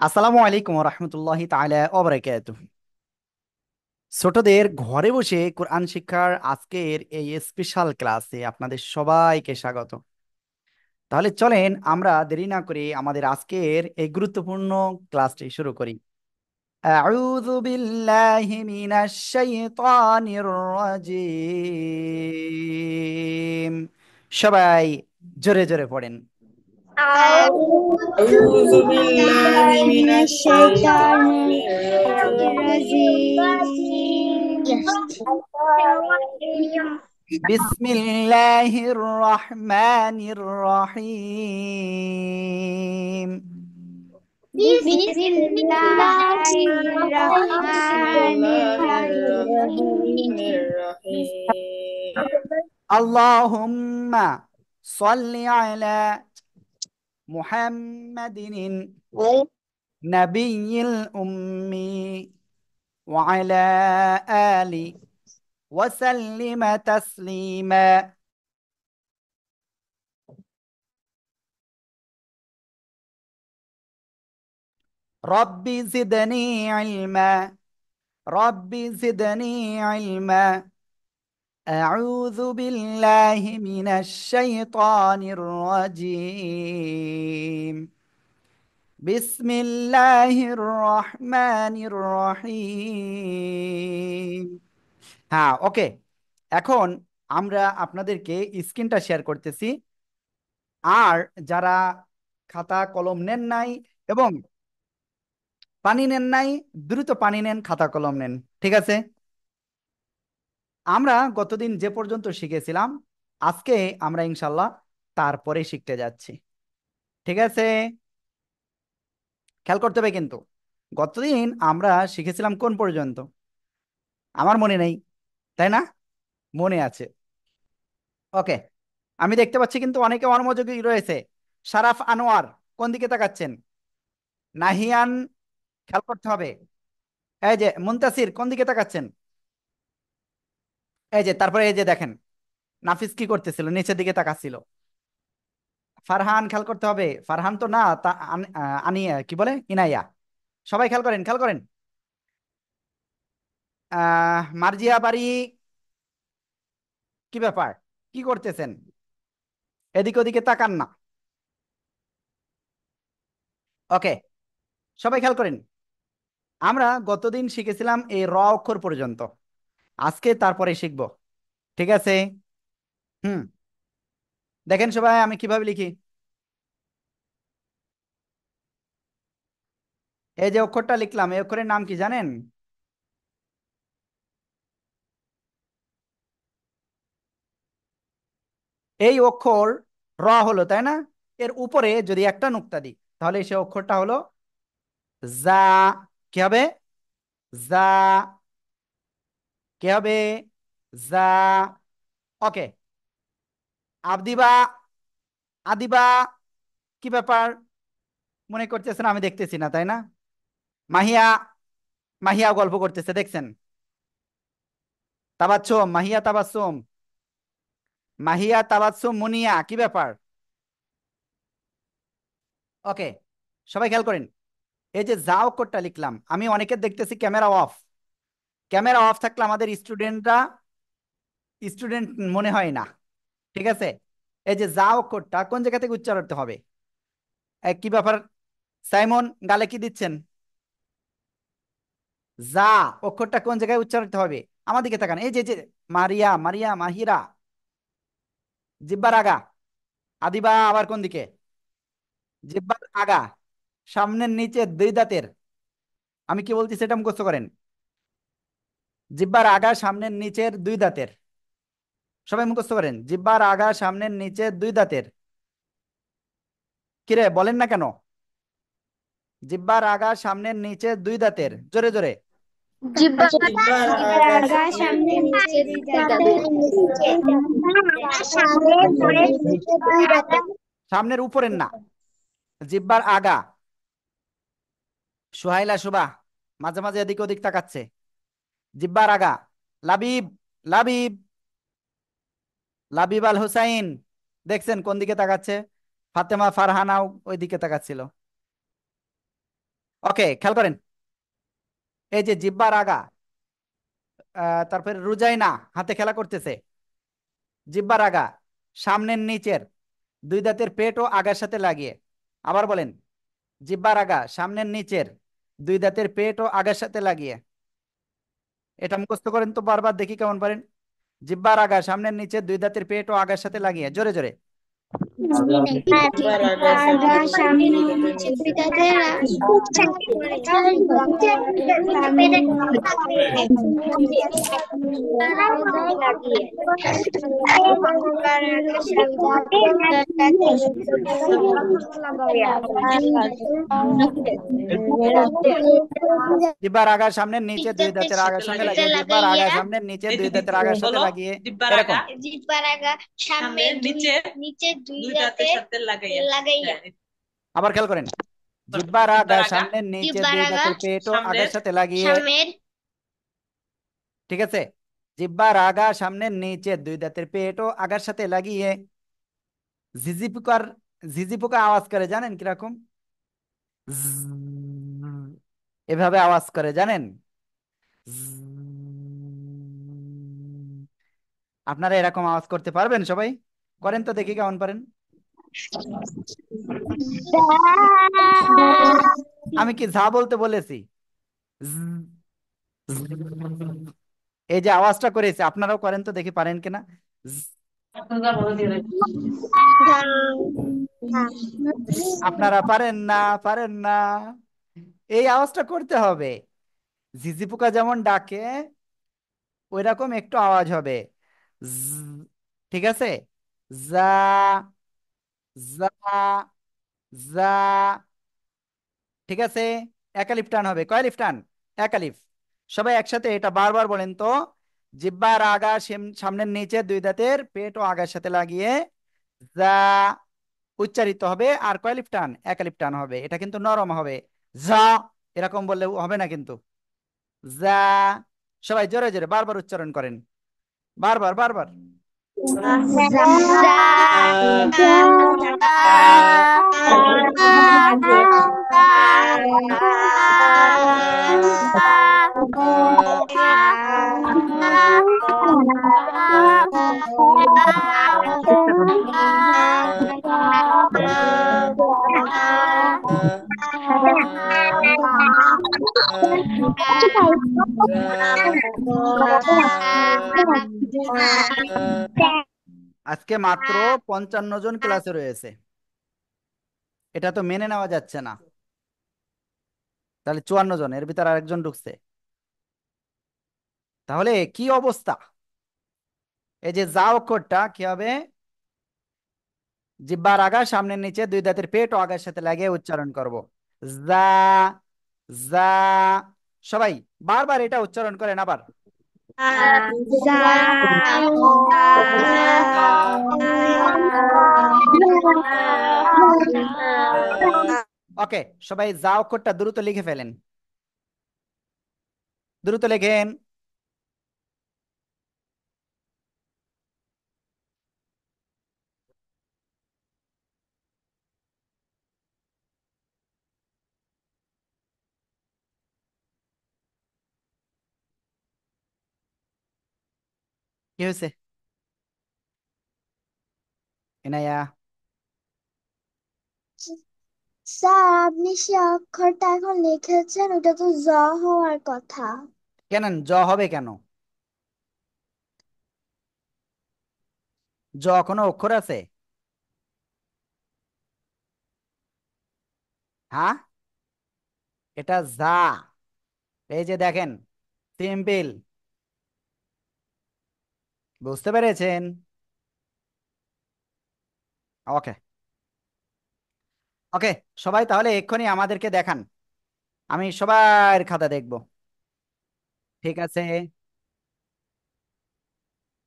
আসসালামু আলাইকুম রহমতুল্লাহি তাআলা ওয়া বারাকাতুহু। ছোটদের ঘরে বসে কোরআন শিক্ষার আজকের এই স্পেশাল ক্লাসে আপনাদের সবাইকে স্বাগত। তাহলে চলেন আমরা দেরি না করে আমাদের আজকের এই গুরুত্বপূর্ণ ক্লাসটি শুরু করি। আউযু বিল্লাহি মিনাশ শাইতানির রাজিম। সবাই জোরে জোরে পড়েন। أعوذ أعوذ بالله بالله من من الشيطان الشيطان الرجيم. الرجيم. বিসমিল্লাহির রহমানির রহিম। بسم الله بسم الرحمن الله الرحيم. الرحمن الرحيم. আল্লাহুম্মা সাল্লি আলা মুহাম্মাদিন নাবিয়্যিল উম্মি ওয়া আলা আলি ওয়া সাল্লিমা তাসলিমা। রব্বি জিদনি ইলমা, রব্বি জিদনি ইলমা। أعوذ بالله من الشيطان الرجيم. بسم الله الرحمن الرحيم. হ্যাঁ, ওকে। এখন আমরা আপনাদেরকে স্ক্রিনটা শেয়ার করতেছি। আর যারা খাতা কলম নেন নাই এবং পানি নেন নাই, দ্রুত পানি নেন, খাতা কলম নেন। ঠিক আছে? আমরা গতদিন যে পর্যন্ত শিখেছিলাম, আজকে আমরা ইনশাল্লাহ তারপরে শিখতে যাচ্ছি। ঠিক আছে? খেয়াল করতে হবে কিন্তু গতদিন আমরা শিখেছিলাম কোন পর্যন্ত? আমার মনে নেই, তাই না? মনে আছে। ওকে, আমি দেখতে পাচ্ছি কিন্তু অনেকে অমনোযোগী রয়েছে। শারাফ আনোয়ার কোন দিকে তাকাচ্ছেন? নাহিয়ান, খেয়াল করতে হবে। এই যে মুনতাসির কোন দিকে তাকাচ্ছেন? এই যে, তারপরে এই যে দেখেন নাফিস কি করতেছিল, নিচের দিকে তাকাচ্ছিল। ফারহান, খেয়াল করতে হবে। ফারহান তো না, আনিয়া কি বলে, ইনাইয়া। সবাই খেয়াল করেন, খেয়াল করেন। মার্জিয়া বাড়ি, কি ব্যাপার, কি করতেছেন? এদিকে ওদিকে তাকান না। ওকে, সবাই খেয়াল করেন। আমরা গতদিন শিখেছিলাম এই র অক্ষর পর্যন্ত, আজকে তারপরে শিখব। ঠিক আছে? হুম, দেখেন সবাই আমি কিভাবে লিখি। এই যে অক্ষরটা লিখলাম, এই অক্ষরের নাম কি জানেন? এই অক্ষর র হলো, তাই না? এর উপরে যদি একটা নুক্তা দিই তাহলে সে অক্ষরটা হলো জা। কি হবে? জা। কি হবে? জা। ওকে। আদিবা, আদিবা, কি ব্যাপার, মনে করতেছেন আমি দেখতেছি না, তাই না? মাহিয়া, মাহিয়া গল্প করতেছে, দেখছেন? তাবাচ্চুম, মাহিয়া তাবাচ্চুম, মাহিয়া তাবাচ্চুম মুনিয়া, কি ব্যাপার? ওকে, সবাই খেয়াল করেন। এই যে যা অক্ষরটা লিখলাম, আমি অনেকের দেখতেছি ক্যামেরা অফ। ক্যামেরা অফ থাকলে আমাদের স্টুডেন্টরা স্টুডেন্ট মনে হয় না। ঠিক আছে? এই যে যা অক্ষরটা কোন জায়গা থেকে উচ্চারণ করতে হবে? কি ব্যাপার? সাইমন গালে কি দিচ্ছেন? যা অক্ষরটা কোন জায়গায় উচ্চারণ করতে হবে? আমার দিকে তাকান, এই যে যে মারিয়া, মারিয়া, মাহিরা, জিব্বার আগা। আদিবা আবার কোন দিকে? জিব্বার আগা, সামনের নিচে দুই দাঁতের। আমি কি বলতেছি এটা মুখস্থ করেন। জিব্বার আগা, সামনের নিচের দুই দাঁতের। সবাই মুখস্থ করেন, জিব্বার আগা, সামনের নিচের দুই দাঁতের। কিরে বলেন না কেন? জিব্বার আগা, সামনের নিচে দুই দাঁতের, জোরে জোরে। জিহ্বা জিহ্বার জিহ্বার আগা আগা সামনে সামনে নিচে নিচে দুই দুই দাঁত। দাঁতের। সামনে পরে নিচে দুই দাঁতের। সামনের উপরের না, জিব্বার আগা। সুহাইলা, সুবা মাঝে মাঝে এদিক ওদিক তাকাচ্ছে। জিব্বার আগা। লাবিব, লাবিব, লাবিব আল হুসাইন, দেখছেন কোন দিকে তাকাচ্ছে? ফাতেমা ফারহানাও ওই দিকে তাকাচ্ছিল। ওকে, খেয়াল করেন। এই যে জিহ্বার আগা, তারপরে রুজাইনা হাতে খেলা করতেছে। জিহ্বার আগা, সামনের নিচের দুই দাঁতের পেট ও আগার সাথে লাগিয়ে। আবার বলেন, জিহ্বার আগা, সামনের নিচের দুই দাঁতের পেট ও আগার সাথে লাগিয়ে। এটা মুখস্থ করেন তো বারবার, দেখি কেমন পারেন। জিহ্বার আগা, সামনের নিচের দুই দাঁতের পেট ও আগার সাথে লাগিয়ে, জোরে জোরে। জিহ্বার আগা সামনের দুই দাঁতের নিচে জিহ্বার আগা, সামনের নিচে দুই দাঁতের আগার সঙ্গে লাগিয়ে, জিহ্বার আগা, সামনের নিচে দুই দাঁতের আগার সাথে বলো, লাগিয়ে। জিহ্বার এরকম। আগা জিহ্বার আগা সামনের নিচের নিচে দুই দুই দাঁতের দাঁতের সাথে লাগাইয়া। লাগাইয়া। হ্যাঁ, আবার খেয়াল করেন, বলো, জিহ্বার আগা, জিহ্বার আগা সামনের নিচে জিহ্বার দুই আগা দাঁতের পেট ও আগার সামনের সাথে লাগিয়ে। সামনের ঠিক আছে, জিহ্বার আগা, সামনের নিচে দুই দাঁতের পেট ও আগার সাথে লাগিয়ে। ঝিঝি পোকার, ঝিঝি পোকা আওয়াজ করে জানেন কিরকম? জ্জ, এভাবে আওয়াজ করে জানেন? আপনারা এরকম আওয়াজ করতে পারবেন সবাই? করেন তো দেখি কেমন পারেন। আমি কি যা বলতে বলেছি? জ্জ, জ্জ। এই যে আওয়াজটা করেছে, আপনারাও করেন তো দেখি পারেন কিনা। জ্জ। আপনারা পারেন না, পারেন না। এই আওয়াজটা করতে হবে। ঝিঝি পোকা যেমন ডাকে ওই রকম একটু আওয়াজ হবে। জ্জ। ঠিক আছে, যা, যা, যা। ঠিক আছে, একালিফ টান হবে। কয় লিফ টান? একালিফ। সবাই একসাথে এটা বারবার বলেন তো। জিহ্বার আগা, সামনের নিচে দুই দাঁতের পেট ও আগার সাথে লাগিয়ে যা উচ্চারিত হবে। আর কয় লিফ টান? একালিফ টান হবে। এটা কিন্তু নরম হবে। যা এরকম বললে হবে না কিন্তু। যা। সবাই জোরে জোরে বারবার উচ্চারণ করেন, বারবার বারবার। চেষ্টা করুন। আজকে মাত্র 55 জন ক্লাসে রয়েছে, এটা তো মেনে নেওয়া যাচ্ছে না। তাহলে 54 জন, এর ভিতর আরেকজন ঢুকছে। তাহলে কি অবস্থা? এই যে যা অক্ষরটা কি হবে? জিহ্বার আগা, সামনের নিচে দুই দাঁতের পেট ও আগার সাথে লাগিয়ে উচ্চারণ করব। যা, যা। সবাই বারবার এটা উচ্চারণ করেন আবার। ওকে, সবাই যা অক্ষরটা দ্রুত লিখে ফেলেন, দ্রুত লেখেন। কি হয়েছে ইনায়া? স্যার, আপনি সে অক্ষরটা এখন লিখেছেন, ওটা তো জ হওয়ার কথা। কেন জ হবে কেন? জ কোনো অক্ষর আছে? হ্যাঁ, এটা যা। এই যে দেখেন, সিম্পল। বুঝতে পেরেছেন? ওকে, ওকে। সবাই তাহলে এক্ষুনি আমাদেরকে দেখান, আমি সবার খাতা দেখব। ঠিক আছে।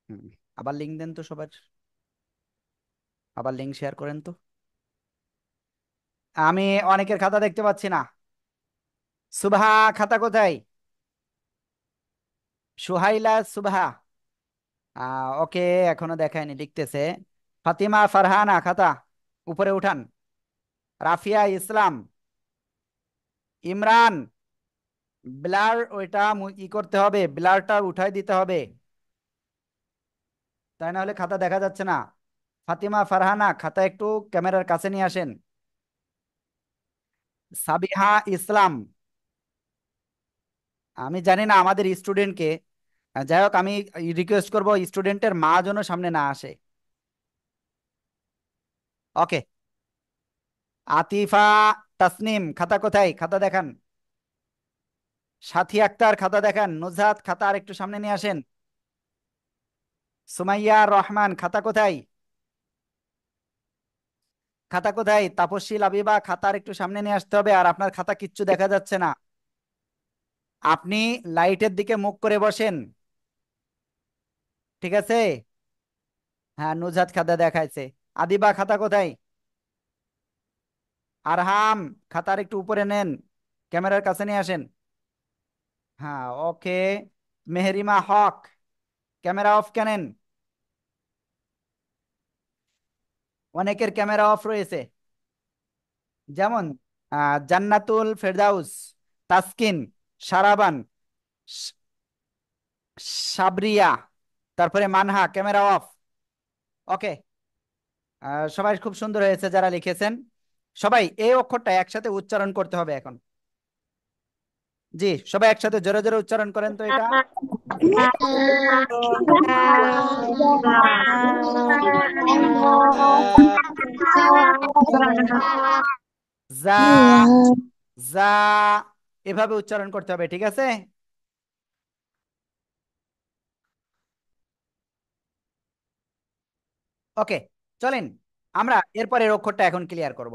হুম, আবার লিঙ্ক দেন তো সবার, আবার লিঙ্ক শেয়ার করেন তো। আমি অনেকের খাতা দেখতে পাচ্ছি না। সুভা খাতা কোথায়? সুহাইলা, সুভা। ওকে, এখনো দেখায়নি, লিখতেছে। ফাতিমা ফারহানা খাতা উপরে উঠান। রাফিয়া ইসলাম, ইমরান, ব্লার ওইটা ই করতে হবে, ব্লারটা উঠাই দিতে হবে, তাই না হলে খাতা দেখা যাচ্ছে না। ফাতিমা ফারহানা, খাতা একটু ক্যামেরার কাছে নিয়ে আসেন। সাবিহা ইসলাম, আমি জানি না আমাদের স্টুডেন্টকে, যাই হোক আমি রিকোয়েস্ট করব স্টুডেন্টের মা যেন সামনে না আসে। ওকে। আতিফা তাসনিম, খাতা কোথায়, খাতা দেখান। সাথী আক্তার, খাতা দেখান। নুজহাত, খাতা আর একটু সামনে নিয়ে আসেন। সুমাইয়া রহমান, খাতা কোথায়, খাতা কোথায়। তাপসী লাবিবা, খাতা আর একটু সামনে নিয়ে আসতে হবে, আর আপনার খাতা কিচ্ছু দেখা যাচ্ছে না। আপনি লাইটের দিকে মুখ করে বসেন, ঠিক আছে। হ্যাঁ, নুজহাত খাতা দেখাইছে। আদিবা, খাতা কোথায়। আরহাম, খাতার একটু উপরে নেন, ক্যামেরার কাছে নিয়ে আসেন। হ্যাঁ, ওকে। মেহরিমা হক, ক্যামেরা অফ কেনেন। অনেকের ক্যামেরা অফ রয়েছে, যেমন জান্নাতুল ফেরদাউস, তাসকিন, সারাবান, স- সাবরিয়া, তারপরে মানহা, ক্যামেরা অফ। ওকে। সবাই খুব সুন্দর হয়েছে যারা লিখেছেন। সবাই এই অক্ষরটা একসাথে উচ্চারণ করতে হবে এখন। জি, সবাই একসাথে জোরে জোরে উচ্চারণ করেন তো এটা। জা, জা, এভাবে উচ্চারণ করতে হবে, ঠিক আছে। ওকে, চলেন আমরা এরপরের অক্ষরটা এখন ক্লিয়ার করব।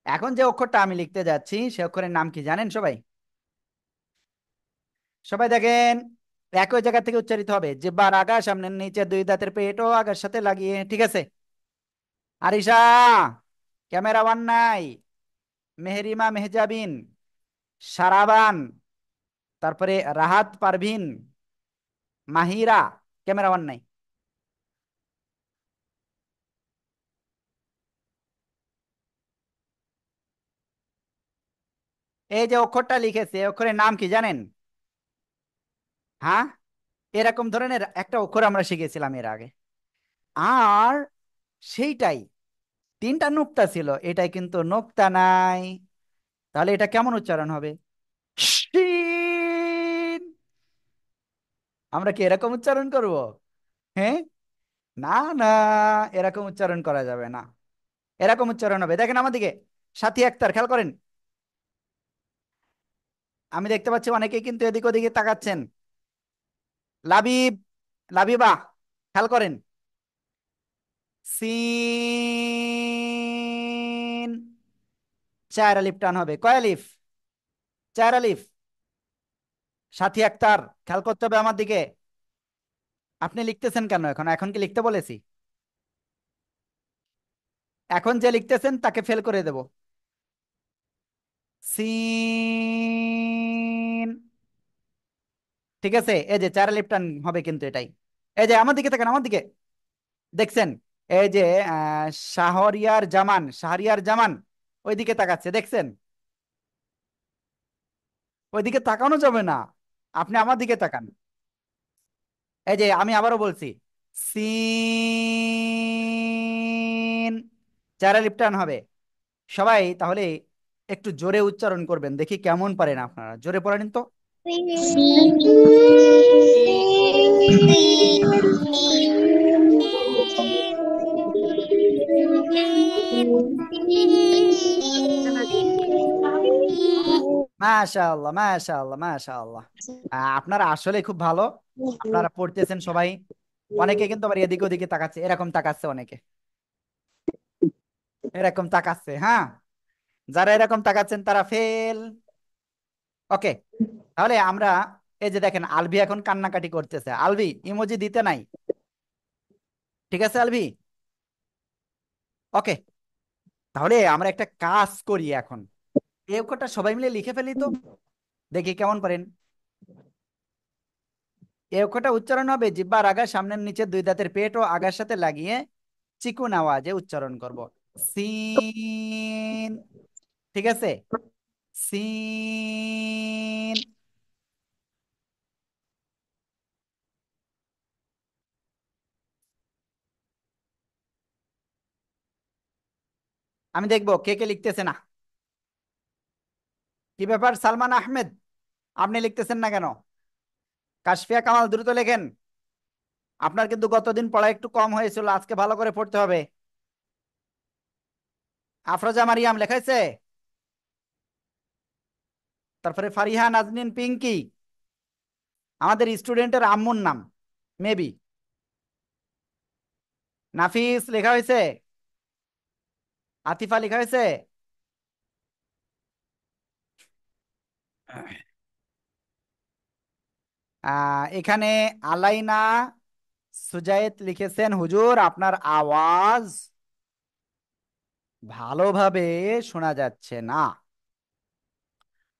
এখন যে অক্ষরটা আমি লিখতে যাচ্ছি সে অক্ষরের নাম কি জানেন সবাই? সবাই দেখেন, একই জায়গা থেকে উচ্চারিত হবে, জিহ্বার আগা, সামনের নিচে, দুই দাঁতের পেটও আগার সাথে লাগিয়ে, ঠিক আছে। আরিশা, ক্যামেরা ওয়ান নাই। মেহরিমা মেহজাবিন, সারাবান, তারপরে রাহাত পারভিন, মাহিরা, ক্যামেরা ওয়ান নাই। এই যে অক্ষরটা লিখেছে এই অক্ষরের নাম কি জানেন? হ্যাঁ, এরকম ধরনের একটা অক্ষর আমরা শিখেছিলাম এর আগে, আর সেইটাই তিনটা নুক্তা ছিল, এটাই কিন্তু নুক্তা নাই। তাহলে এটা কেমন উচ্চারণ হবে? শিন। আমরা কি এরকম উচ্চারণ করব? হ্যাঁ, না, না, এরকম উচ্চারণ করা যাবে না। এরকম উচ্চারণ হবে, দেখেন আমার দিকে। সাথী আক্তার, খেয়াল করেন। আমি দেখতে পাচ্ছি অনেকেই কিন্তু এদিক ওদিকে তাকাচ্ছেন। লাবিব, লাবিবা, খেয়াল করেন। সিন, চার আলিফ টান হবে, কয় আলিফ? চার আলিফ। সাথী আক্তার, খেয়াল করতে হবে আমার দিকে। আপনি লিখতেছেন কেন এখন? এখন কি লিখতে বলেছি? এখন যে লিখতেছেন তাকে ফেল করে দেব। সিন, ঠিক আছে। এই যে চার আলিফ টান হবে কিন্তু এটাই। এই যে আমার দিকে দেখেন, আমার দিকে দেখছেন? এই যে শাহরিয়ার জামান, শাহরিয়ার জামান ওইদিকে তাকাচ্ছে, দেখছেন? ওইদিকে তাকানো যাবে না, আপনি আমার দিকে তাকান। এই যে আমি আবারও বলছি, সিন, চার আলিফ টান হবে। সবাই তাহলে একটু জোরে উচ্চারণ করবেন, দেখি কেমন পারেন আপনারা, জোরে পড়েন তো। মাশাআল্লাহ, মাশাআল্লাহ, মাশাআল্লাহ। আপনারা আসলে খুব ভালো, আপনারা পড়তেছেন সবাই। অনেকে কিন্তু আবার এদিকে ওদিকে তাকাচ্ছে, এরকম তাকাচ্ছে অনেকে, এরকম তাকাচ্ছে। হ্যাঁ, যারা এরকম তাকাচ্ছেন তারা ফেল। ওকে, তাহলে আমরা, এই যে দেখেন আলভি এখন কান্নাকাটি করতেছে, আলভি ইমোজি দিতে নাই, ঠিক আছে আলভি। ওকে, তাহলে আমরা একটা কাজ করি এখন, এই অক্ষরটা সবাই মিলে লিখে ফেলি তো, দেখি কেমন পারেন। এই অক্ষরটা উচ্চারণ হবে জিহ্বার আগা, সামনের নিচে, দুই দাঁতের পেট ও আগার সাথে লাগিয়ে চিকুন আওয়াজে উচ্চারণ করব। সিন, ঠিক আছে। সিন। আমি দেখবো কে কে লিখতেছে না। কি ব্যাপার সালমান আহমেদ, আপনি লিখতেছেন না কেন? কাশফিয়া কামাল দ্রুত লেখেন। আপনার কিন্তু গতদিন পড়া একটু কম হয়েছিল, আজকে ভালো করে পড়তে হবে। আফরোজা মারিয়াম লেখাইছে? তারপরে ফারিহা নাজনীন পিঙ্কি, আমাদের স্টুডেন্টের আম্মুর নাম মেবি। নাফিস লেখা হয়েছে? আতিফা লেখা হয়েছে? এখানে আলাইনা সুজায়েত লিখেছেন, হুজুর আপনার আওয়াজ ভালোভাবে শোনা যাচ্ছে না।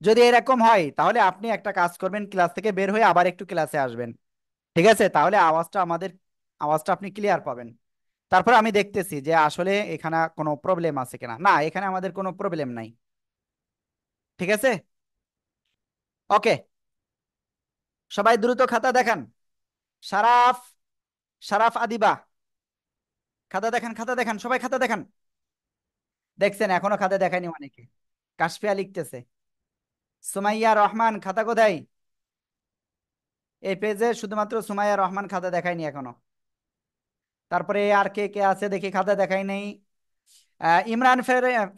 যদি এরকম হয় তাহলে আপনি একটা কাজ করবেন, ক্লাস থেকে বের হয়ে আবার একটু ক্লাসে আসবেন। ঠিক আছে? তাহলে আওয়াজটা আপনি ক্লিয়ার পাবেন। তারপর আমি দেখতেছি যে আসলে এখানে কোনো প্রবলেম আছে কিনা। না, এখানে আমাদের কোনো প্রবলেম নাই। ঠিক আছে, ওকে। সবাই দ্রুত খাতা দেখান। সারাফ, সারাফ আদিবা, খাতা দেখান, খাতা দেখান, সবাই খাতা দেখান। দেখছেন এখনো খাতা দেখায়নি অনেকে। কাশফিয়া লিখতেছে। সুমাইয়া রহমান খাতা কোথায়? এই পেজে শুধুমাত্র সুমাইয়া রহমান খাতা দেখায়নি এখনো। তারপরে আর কে কে আছে দেখি খাতা দেখাই নেই। ইমরান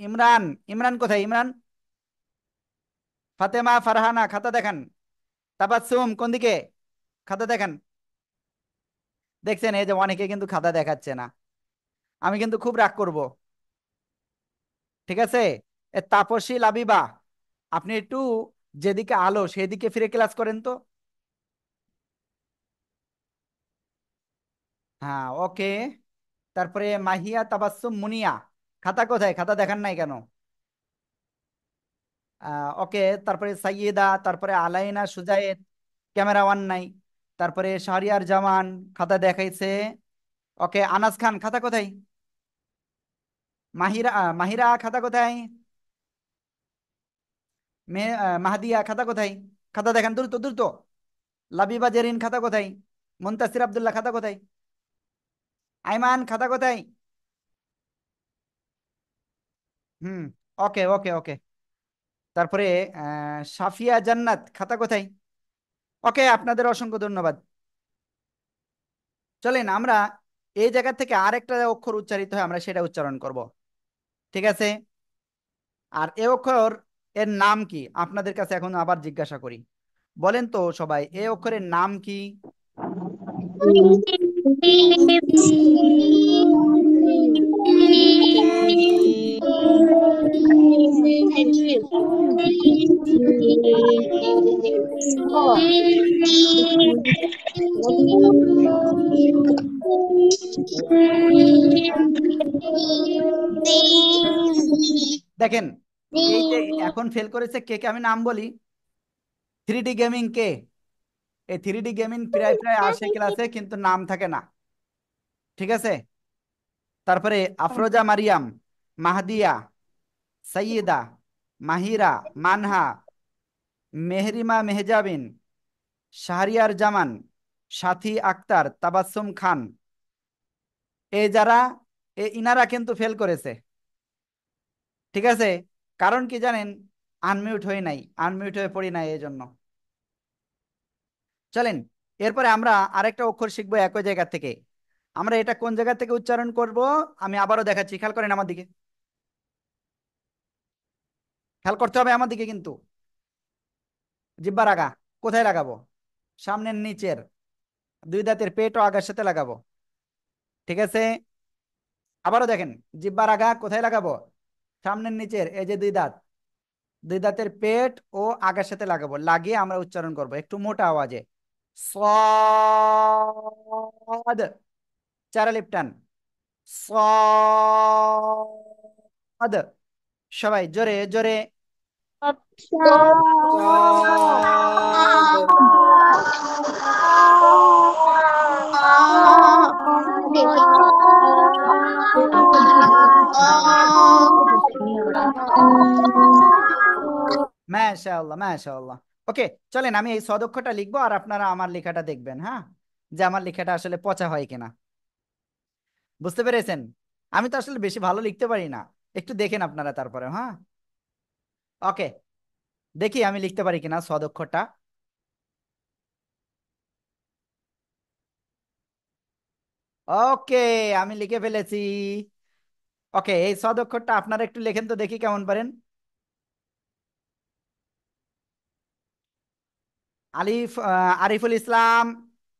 ইমরান, ইমরান কোথায় ইমরান? ফাতেমা ফারহানা খাতা দেখান। তাবাসসুম কোন দিকে? খাতা দেখান। দেখছেন এই যে অনেকে কিন্তু খাতা দেখাচ্ছে না, আমি কিন্তু খুব রাগ করব। ঠিক আছে? তাপসী লাবিবা, আপনি একটু যেদিকে আলো সেদিকে ফিরে ক্লাস করেন তো। হ্যাঁ, ওকে। তারপরে মাহিয়া তাবাসসুম মুনিয়া, খাতা কোথায়? খাতা দেখান নাই কেন? ওকে। তারপরে সাইয়েদা, তারপরে আলাইনা সুজায়েদ, ক্যামেরা ওয়ান নাই। তারপরে শাহরিয়ার জামান খাতা দেখাইছে। ওকে। আনাস খান খাতা কোথায়? মাহিরা খাতা কোথায়? মাহাদিয়া খাতা কোথায়? খাতা দেখান দ্রুত দ্রুত। লাবিবা জেরিন খাতা কোথায়? মুনতাসির আব্দুল্লাহ খাতা কোথায়? আইমান খাতা কোথায়? হুম, ওকে ওকে ওকে। তারপরে সাফিয়া জান্নাত খাতা কোথায়? ওকে, আপনাদের অসংখ্য ধন্যবাদ। চলেন আমরা এই জায়গা থেকে আরেকটা অক্ষর উচ্চারিত হয় আমরা সেটা উচ্চারণ করব। ঠিক আছে? আর এ অক্ষর এর নাম কি আপনাদের কাছে এখন আবার জিজ্ঞাসা করি। বলেন তো সবাই, এ অক্ষরের নাম কি? দেখেন, এই যে এখন ফেল করেছে কে কে, আমি নাম বলি। 3D গেমিং কে? এই 3D গেমিং প্রায় প্রায় আসে ক্লাসে কিন্তু নাম থাকে না। ঠিক আছে? তারপরে আফরোজা মারিয়াম, মাহদিয়া, সৈয়দা, মাহিরা, মানহা, মেহরিমা মেহজাবিন, শাহরিয়ার জামান, সাথী আক্তার, তাবাসসুম খান, এ যারা ইনারা কিন্তু ফেল করেছে। ঠিক আছে? কারণ কি জানেন? আনমিউট হয়ে নাই, আনমিউট হয়ে পড়ি নাই এই জন্য। চলেন এরপরে আমরা আরেকটা অক্ষর শিখবো একই জায়গা থেকে। আমরা এটা কোন জায়গা থেকে উচ্চারণ করব আমি আবারও দেখাচ্ছি, খেয়াল করেন আমার দিকে। খেয়াল করতে হবে আমার দিকে কিন্তু। জিব্বার আগা কোথায় লাগাবো? সামনের নিচের দুই দাঁতের পেট ও আগার সাথে লাগাবো। ঠিক আছে? আবারও দেখেন, জিব্বার আগা কোথায় লাগাবো? সামনের নিচের এই যে দুই দাঁত, দুই দাঁতের পেট ও আগার সাথে লাগাবো, লাগিয়ে আমরা উচ্চারণ করব একটু মোটা আওয়াজে। সদ, চার লিপটান, সদ। সবাই জোরে জোরে। সদ। মাশাআল্লাহ মাশাআল্লাহ। ওকে, চলেন আমি এই সদক্ষটা লিখবো আর আপনারা আমার লেখাটা দেখবেন, হ্যাঁ, যে আমার লেখাটা আসলে পচা হয় কিনা। বুঝতে পেরেছেন? আমি তো আসলে বেশি ভালো লিখতে পারি না, একটু দেখেন আপনারা তারপরে, হ্যাঁ। ওকে, দেখি আমি লিখতে পারি কিনা সদক্ষটা। ওকে, আমি লিখে ফেলেছি। ওকে, এই সদক্ষরটা আপনারা একটু লেখেন তো দেখি কেমন পারেন। আরিফুল ইসলাম।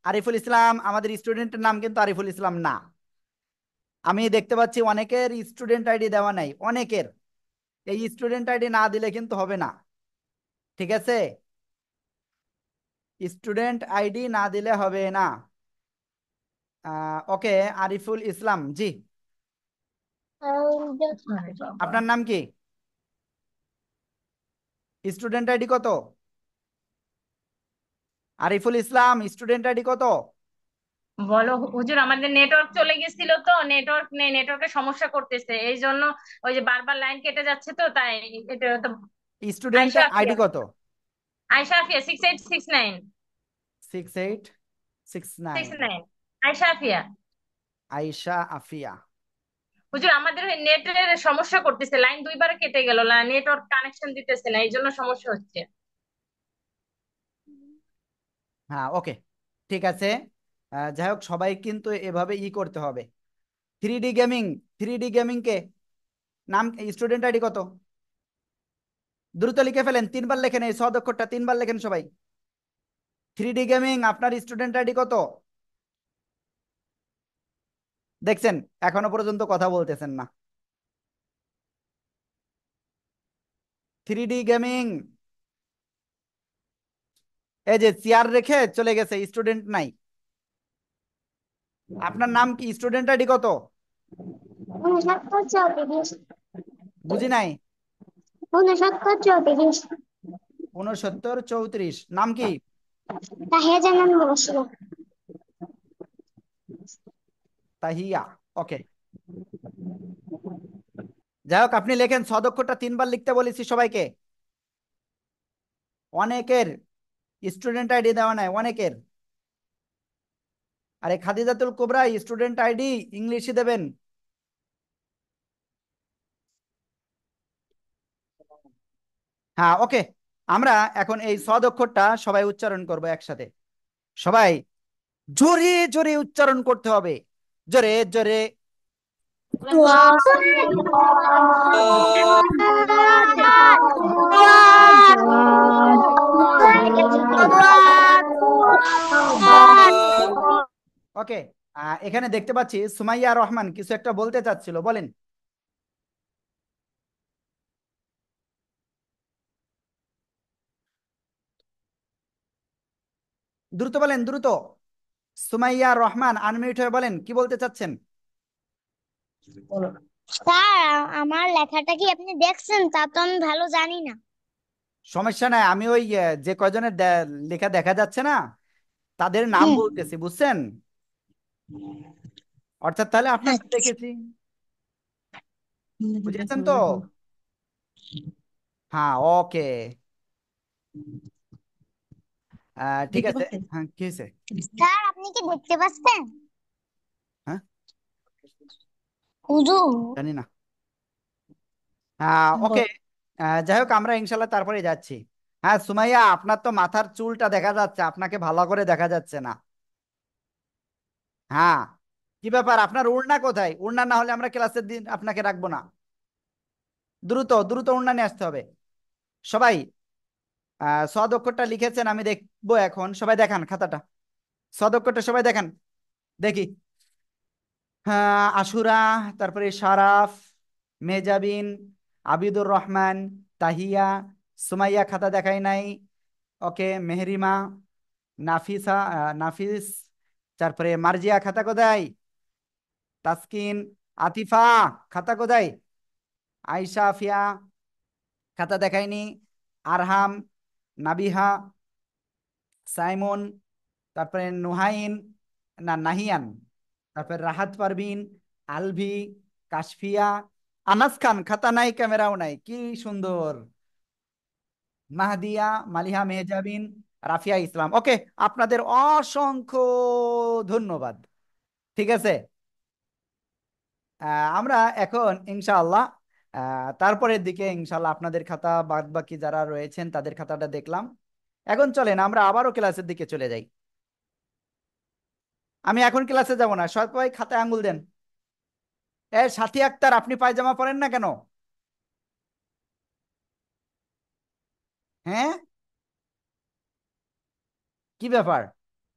আরিফুল ইসলাম আমাদের স্টুডেন্টের নাম কিন্তু আরিফুল ইসলাম না। আমি দেখতে পাচ্ছি অনেকের স্টুডেন্ট আইডি দেওয়া নাই, অনেকের। এই স্টুডেন্ট আইডি না দিলে কিন্তু হবে না, ঠিক আছে? স্টুডেন্ট আইডি না দিলে হবে না। ওকে, আরিফুল ইসলাম জি। আপনার নাম কি? স্টুডেন্ট আইডি কত? আরিফুল ইসলাম স্টুডেন্ট আইডি কত? বলো হুজুর, আমাদের নেটওয়ার্ক চলে গেছিল তো, নেটওয়ার্ক নেই, নেটওয়ার্কের সমস্যা করতেছে এই জন্য। ওই যে বারবার লাইন কেটে যাচ্ছে তো তাই। এটা তো স্টুডেন্ট আয়শা আইডি আফিয়া। কত? আয়শা আফিয়া 6869। 6869। 69। আয়শা আফিয়া। আয়েশা আফিয়া। হুজুর, আমাদের নেটের সমস্যা করতেছে, লাইন দুইবার কেটে গেল, নেটওয়ার্ক কানেকশন দিতেছে না, এই জন্য সমস্যা হচ্ছে। হ্যাঁ ওকে, ঠিক আছে। যাই হোক, সবাই কিন্তু এভাবে করতে হবে। 3D gaming. 3D গেমিং কে নাম, স্টুডেন্ট আইডি কত? দ্রুত লিখে ফেলেন, তিনবার লেখেন, এই সদক্ষরটা তিনবার লেখেন সবাই। 3D গেমিং আপনার স্টুডেন্ট আইডি কত? দেখছেন, এখনো পর্যন্ত কথা বলতেছেন না। 3D গেমিং, এই যে চেয়ার রেখে চলে গেছে, স্টুডেন্ট নাই। আপনার নাম কি? স্টুডেন্ট আইডি কত? 69 34। বুঝি নাই। 69 34। 69 34। নাম কি? তাহিয়া জানান বসলো। তাহিয়া। ওকে, যাই হোক আপনি লেখেন, সদক্ষরটা তিনবার লিখতে বলেছি সবাইকে। অনেকের স্টুডেন্ট আইডি দেওয়া নাই, অনেকের। আরে খাদিজাতুল কুবরা স্টুডেন্ট আইডি ইংলিশে দেবেন। হ্যাঁ ওকে, আমরা এখন এই সদক্ষরটা সবাই উচ্চারণ করব একসাথে। সবাই জোরে জোরে উচ্চারণ করতে হবে, জোরে জোরে। ওকে, এখানে দেখতে পাচ্ছি সুমাইয়া রহমান কিছু একটা বলতে চাচ্ছিল, বলেন। দ্রুত বলেন, দ্রুত। সুমাইয়া রহমান আনমিউট হয়ে বলেন কি বলতে চাচ্ছেন। স্যার, আমার লেখাটা কি আপনি দেখছেন? তা তো আমি ভালো জানি না। সমস্যা নাই, আমি ওই যে কয়জনের লেখা দেখা যাচ্ছে না তাদের নাম হুম। বলতেছি, বুঝছেন? অর্থাৎ তাহলে আপনার আচ্ছা। দেখেছি, বুঝেছেন তো? হ্যাঁ ওকে, ঠিক দেখতে আছে। পাচ্ছেন? হ্যাঁ কি হয়েছে? স্যার, আপনি কি দেখতে পাচ্ছেন? হ্যাঁ হুজুর। জানি না। ওকে, যাই হোক আমরা ইনশাল্লাহ তারপরে যাচ্ছি। হ্যাঁ সুমাইয়া, আপনার তো মাথার চুলটা দেখা যাচ্ছে, আপনাকে ভালো করে দেখা যাচ্ছে না। হ্যাঁ, কি ব্যাপার, আপনার ওড়না কোথায়? ওড়না না হলে আমরা ক্লাসের দিন আপনাকে রাখবো না। দ্রুত দ্রুত ওড়না নিয়ে আসতে হবে সবাই। সদক্ষরটা লিখেছেন আমি দেখবো এখন, সবাই দেখান খাতাটা, সদক্ষরটা সবাই দেখান দেখি। হ্যাঁ, আশুরা, তারপরে শারাফ, মেজাবিন, আবিদুর রহমান, তাহিয়া, সুমাইয়া খাতা দেখাই নাই। ওকে, মেহরিমা, নাফিসা, নাফিস, তারপরে মার্জিয়া খাতা কোথায়? তাসকিন, আতিফা খাতা কোথায়? আয়শা আফিয়া খাতা দেখায়নি। আরহাম, নাবিহা, সাইমন, তারপরে নুহাইন, না নাহিয়ান, তারপরে রাহাত পারভিন, আলভি, কাশফিয়া, আনাস খান খাতা নাই, ক্যামেরাও নাই, কি সুন্দর। মাহদিয়া, মালিহা মেহজাবিন, রাফিয়া ইসলাম। ওকে, আপনাদের অসংখ্য ধন্যবাদ। ঠিক আছে, আমরা এখন ইনশাআল্লাহ তারপরের দিকে ইনশাআল্লাহ আপনাদের খাতা বাদ বাকি যারা রয়েছেন তাদের খাতাটা দেখলাম। এখন চলেন আমরা আবারও ক্লাসের দিকে চলে যাই। আমি এখন ক্লাসে যাব না, সবাই খাতায় আঙ্গুল দেন। সাথী আক্তার, আপনি পায়জামা পরেন না কেন? হ্যাঁ, কি ব্যাপার?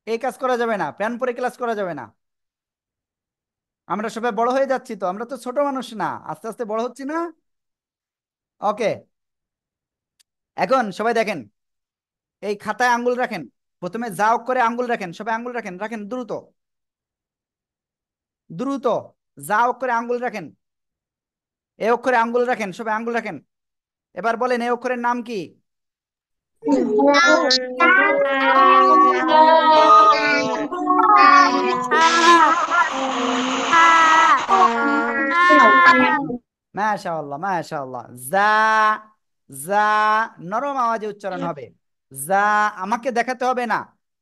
এই কাজ করা যাবে না, প্যান্ট পরে ক্লাস করা যাবে না। আমরা সবাই বড় হয়ে যাচ্ছি তো, আমরা তো ছোট মানুষ না, আস্তে আস্তে বড় হচ্ছি না। ওকে, এখন সবাই দেখেন, এই খাতায় আঙ্গুল রাখেন। প্রথমে যা করে আঙ্গুল রাখেন, সবাই আঙ্গুল রাখেন, রাখেন দ্রুত দ্রুত। যা অক্ষরে আঙ্গুল রাখেন, এ অক্ষরে আঙ্গুল রাখেন, সবাই আঙ্গুল রাখেন। এবার বলেন এ অক্ষরের নাম কি? মাশাআল্লাহ মাশাআল্লাহ। যা, যা নরম আওয়াজে উচ্চারণ হবে। যা, আমাকে দেখাতে হবে না,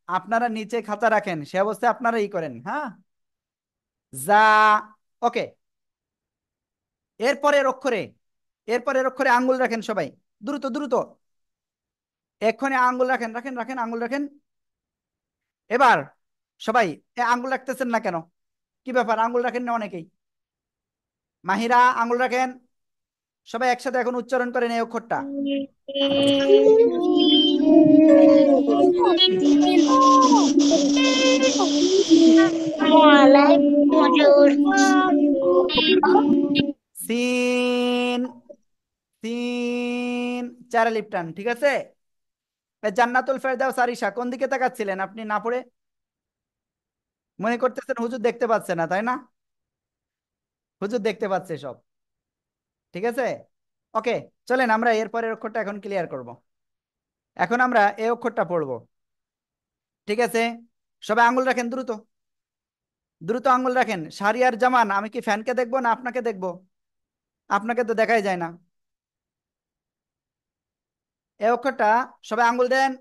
আপনারা নিচে খাতা রাখেন, সে অবস্থায় আপনারা ই করেন। হ্যাঁ, যা। ওকে, এরপরের অক্ষরে, এরপরের অক্ষরে আঙ্গুল রাখেন সবাই, দ্রুত দ্রুত। এক্ষণে আঙ্গুল রাখেন, রাখেন রাখেন আঙ্গুল রাখেন। এবার সবাই আঙ্গুল রাখতেছেন না কেন? কি ব্যাপার, আঙ্গুল রাখেন না অনেকেই? মাহিরা আঙ্গুল রাখেন। সবাই একসাথে এখন উচ্চারণ করেন এই অক্ষরটা। সিন, সিন, চার আলিফ টান। ঠিক আছে, জান্নাতুল ফেরদাউস আরিশা কোন দিকে তাকাচ্ছিলেন আপনি না পড়ে? মনে করতেছেন হুজুর দেখতে পাচ্ছে না, তাই না? হুজুর দেখতে পাচ্ছে সব। ঠিক আছে, ওকে, চলেন আমরা এরপরের অক্ষরটা এখন ক্লিয়ার করব। এখন আমরা এই অক্ষরটা পড়ব। ঠিক আছে, সবাই আঙ্গুল রাখেন দ্রুত দ্রুত আঙ্গুল রাখেন। শাহরিয়ার জামান, আমি কি ফ্যানকে দেখবো না আপনাকে দেখবো? আপনাকে তো দেখাই যায় না। এই অক্ষরটা সবাই আঙ্গুল দেন।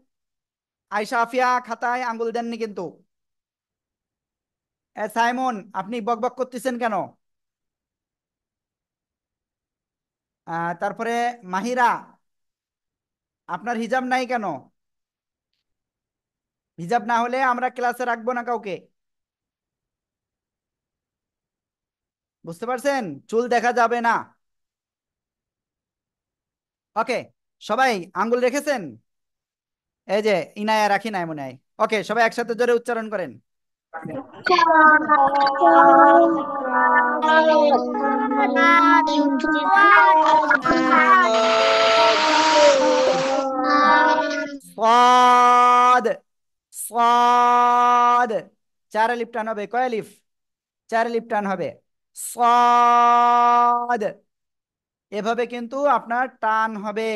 আয়শা আফিয়া খাতায় আঙ্গুল দেননি কিন্তু। সাইমন, আপনি বকবক করতেছেন কেন? তারপরে মাহিরা, আপনার হিজাব নাই কেন? হিজাব না হলে আমরা ক্লাসে রাখবো না কাউকে, বুঝতে পারছেন? চুল দেখা যাবে না। ওকে, সবাই আঙ্গুল রেখেছেন? এই যে ইনায়া রাখি নাই মনে হয়। ওকে, সবাই একসাথে জোরে উচ্চারণ করেন। সাদ, সাদ, চার আলিফ টান হবে। কয় আলিফ? চার আলিফ টান হবে। সাদ, এভাবে কিন্তু আপনার টান হবে।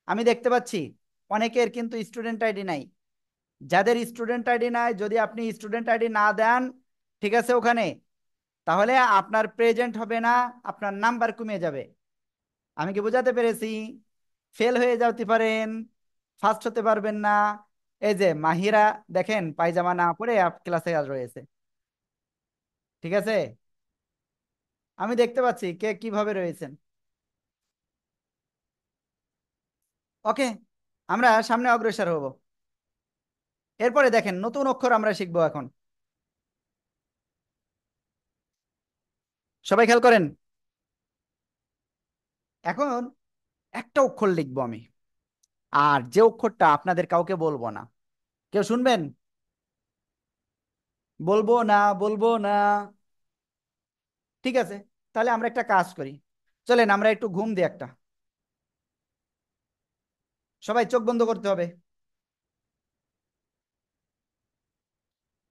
আমি দেখতে পাচ্ছি অনেকের কিন্তু স্টুডেন্ট আইডি নাই। যাদের স্টুডেন্ট আইডি নাই, যদি আপনি স্টুডেন্ট আইডি না দেন, ঠিক আছে, ওখানে, তাহলে আপনার প্রেজেন্ট হবে না, আপনার নাম্বার কমে যাবে। আমি কি বোঝাতে পেরেছি? ফেল হয়ে যেতে পারেন, ফার্স্ট হতে পারবেন না। এই যে মাহিরা, দেখেন পায়জামা না পরে ক্লাসে আর রয়েছে। ঠিক আছে, আমি দেখতে পাচ্ছি কে কিভাবে রয়েছেন। ওকে, আমরা সামনে অগ্রসর হব। এরপরে দেখেন নতুন অক্ষর আমরা শিখবো এখন। সবাই খেয়াল করেন, এখন একটা অক্ষর লিখবো আমি, আর যে অক্ষরটা আপনাদের কাউকে বলবো না। কেউ শুনবেন? বলবো না, বলবো না। ঠিক আছে, তাহলে আমরা একটা কাজ করি, চলেন আমরা একটু ঘুম দিই একটা। সবাই চোখ বন্ধ করতে হবে।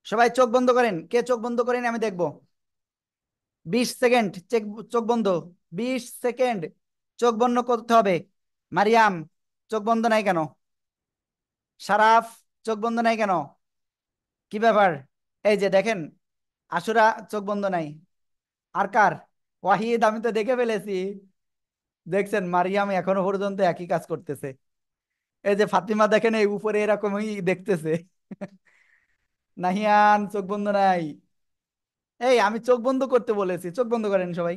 সবাই চোখ বন্ধ করেন, কে চোখ বন্ধ করেন আমি দেখবো। 20 সেকেন্ড চোখ বন্ধ। 20 সেকেন্ড চোখ বন্ধ করতে হবে। মারিয়াম, চোখ বন্ধ নাই কেন? সারাফ, চোখ বন্ধ নাই কেন? কি ব্যাপার? এই যে দেখেন, আশুরা চোখ বন্ধ নাই। আর কার? ওয়াহিদ, আমি তো দেখে ফেলেছি। দেখছেন মারিয়াম এখনো পর্যন্ত একই কাজ করতেছে। এই যে ফাতিমা দেখেন এই উপরে এরকমই দেখতেছে। নাহিয়ান চোখ বন্ধ নাই। এই আমি চোখ বন্ধ করতে বলেছি, চোখ বন্ধ করেন সবাই।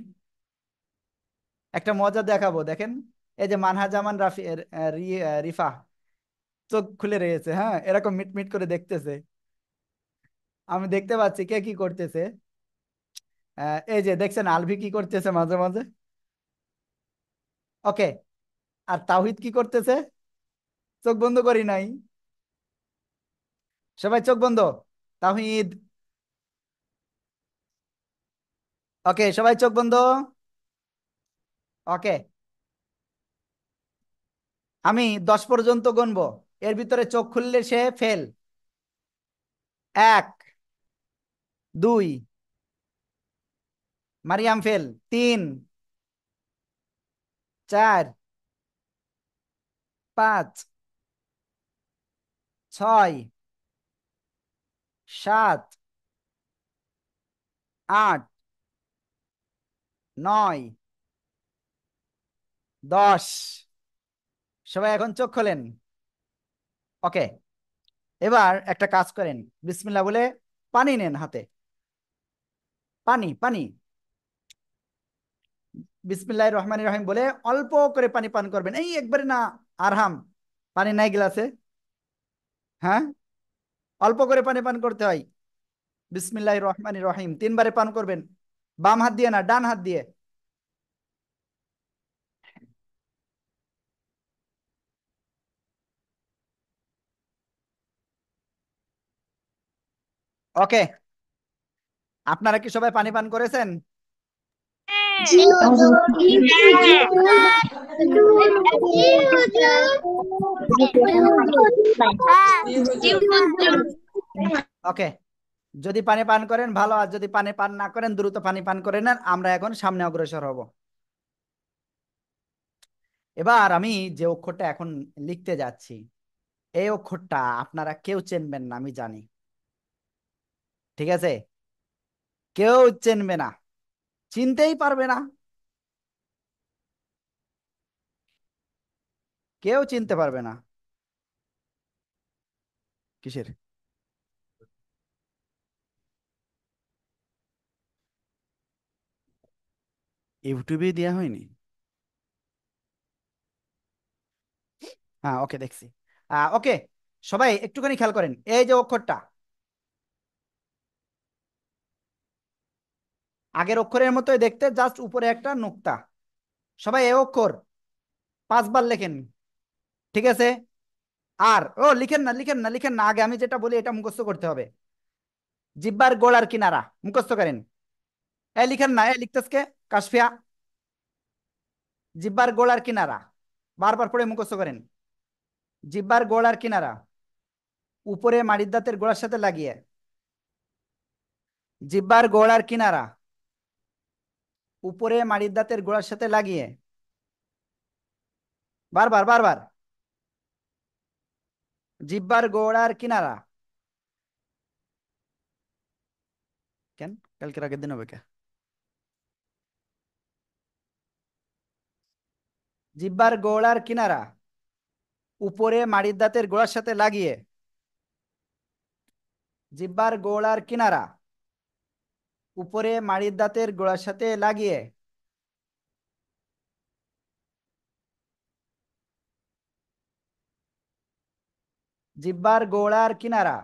একটা মজা দেখাবো, দেখেন। এই যে মানহাজামান রাফি রিফা চোখ খুলে রয়েছে, হ্যাঁ, এরকম মিট মিট করে দেখতেছে। আমি দেখতে পাচ্ছি কে কি করতেছে। এই যে দেখছেন আলভি কি করতেছে মাঝে মাঝে। ওকে। আর তাওহিদ কি করতেছে? চোখ বন্ধ করি নাই। সবাই চোখ বন্ধ। তাওহিদ। ওকে, সবাই চোখ বন্ধ। ওকে। আমি 10 পর্যন্ত গুনবো, এর ভিতরে চোখ খুললে সে ফেল। 1, 2, মারিয়াম ফেল। 3, 4, 5, 6, 7, 8, 9, 10। সবাই এখন চোখ খোলেন। ওকে। এবার একটা কাজ করেন, বিসমিল্লাহ বলে পানি নেন হাতে। পানি পানি। বিসমিল্লাহির রহমানির রহিম বলে অল্প করে পানি পান করবেন, এই একবারে না। আরহাম, পানি নাই গ্লাসে? হ্যাঁ, অল্প করে পানি পান করতে হয়। বিসমিল্লাহির রহমানির রহিম 3 বারে পান করবেন। বাম হাত দিয়ে না, ডান হাত দিয়ে। ওকে। আপনারা কি সবাই পানি পান করেছেন? জি হুজুর। জি হুজুর। ওকে। যদি পানি পান করেন ভালো, আর যদি পানি পান না করেন দ্রুত পানি পান করে নেন। আমরা এখন সামনে অগ্রসর হব। এবার আমি যে অক্ষরটা এখন লিখতে যাচ্ছি, এই অক্ষরটা আপনারা কেউ চিনবেন না, আমি জানি। ঠিক আছে? কেউ চিনবে না, চিনতেই পারবে না। কেউ চিনতে পারবে না। কিসের? ইউটিউবে দেওয়া হয়নি? হ্যাঁ, ওকে, দেখছি। ওকে। সবাই একটুখানি খেয়াল করেন, এই যে অক্ষরটা, আগের অক্ষরের মতোই দেখতে, জাস্ট উপরে একটা নুক্তা। সবাই এই অক্ষর 5 বার লেখেন। ঠিক আছে? আর ও লিখেন না, লিখেন না, লিখেন না, আগে আমি যেটা বলি এটা মুখস্থ করতে হবে। জিব্বার গোড়ার কিনারা মুখস্থ করেন। এ লিখেন না, এ লিখতেস কে? কাশফিয়া। জিব্বার গোড়ার কিনারা বারবার পড়ে মুখস্থ করেন। জিব্বার গোড়ার কিনারা উপরে মাড়ির দাঁতের গোড়ার সাথে লাগিয়ে। জিব্বার গোড়ার কিনারা উপরে মাড়ির দাঁতের গোড়ার সাথে লাগিয়ে। বারবার বারবার। জিব্বার গোড়ার কিনারা। কেন? কালকের আগের দিন হবে কে? জিব্বার গোড়ার কিনারা উপরে মাড়ির দাঁতের গোড়ার সাথে লাগিয়ে। জিব্বার গোড়ার কিনারা উপরে মাড়ির দাঁতের গোড়ার সাথে লাগিয়ে। জিব্বার গোড়ার কিনারা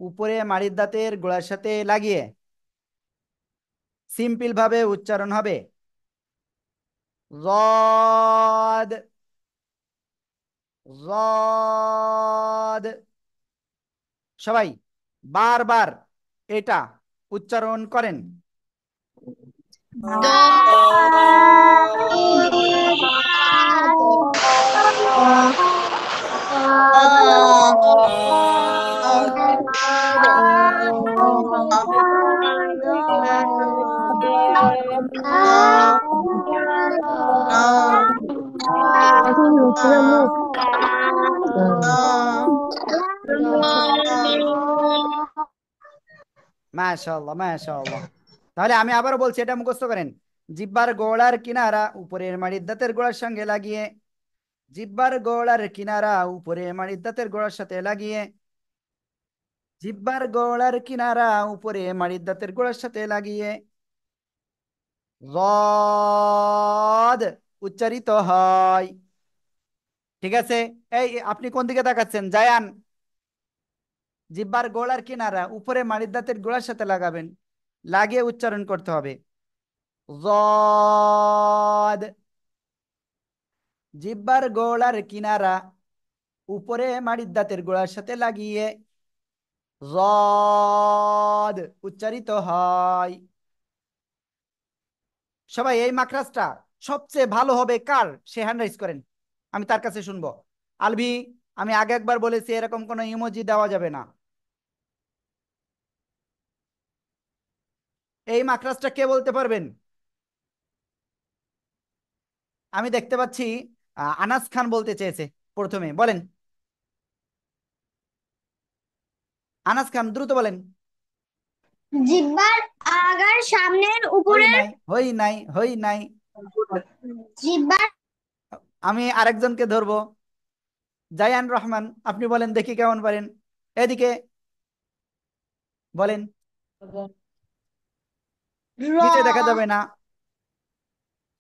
উপরে মাড়ির দাঁতের গোড়ার সাথে লাগিয়ে। সিম্পল ভাবে উচ্চারণ হবে রদ। রদ। সবাই বারবার এটা উচ্চারণ করেন। মাশাআল্লাহ, মাশাআল্লাহ। তাহলে আমি আবারও বলছি, এটা মুখস্থ করেন। জিহ্বার গোড়ার কিনারা উপরের মাড়ির দাঁতের গোড়ার সঙ্গে লাগিয়ে। জিহ্বার গোড়ার কিনারা উপরে মাড়ির দাঁতের গোড়ার সাথে লাগিয়ে, জিহ্বার গোড়ার কিনারা উপরে মাড়ির দাঁতের গোড়ার সাথে লাগিয়ে রদ উচ্চারিত হয়। ঠিক আছে। এই আপনি কোন দিকে তাকাচ্ছেন জায়ান? জিহ্বার গোড়ার কিনারা উপরে মাড়ির দাঁতের গোড়ার সাথে লাগাবেন, লাগিয়ে উচ্চারণ করতে হবে রদ। জিহ্বার গোড়ার কিনারা উপরে মাড়ির দাঁতের গোড়ার সাথে লাগিয়ে রদ উচ্চারিত হয়। সবাই এই মাকরাজটা সবচেয়ে ভালো হবে কার, সে হ্যান্ড রাইজ করেন, আমি তার কাছে শুনবো। আলভি, আমি আগে একবার বলেছি এরকম কোনো ইমোজি দেওয়া যাবে না। এই মাকরাজটা কে বলতে পারবেন? আমি দেখতে পাচ্ছি আনাস খান বলতে চেয়েছে প্রথমে, বলেন। আনাস খান দ্রুত বলেন। জিহ্বার আগার সামনের হই উপরের, নাই, হই নাই, হই নাই। জিহ্বার আমি আরেকজনকে ধরবো, জায়ান রহমান, আপনি বলেন দেখি কেমন পারেন। এদিকে বলেন, র, নিচে দেখা যাবে না।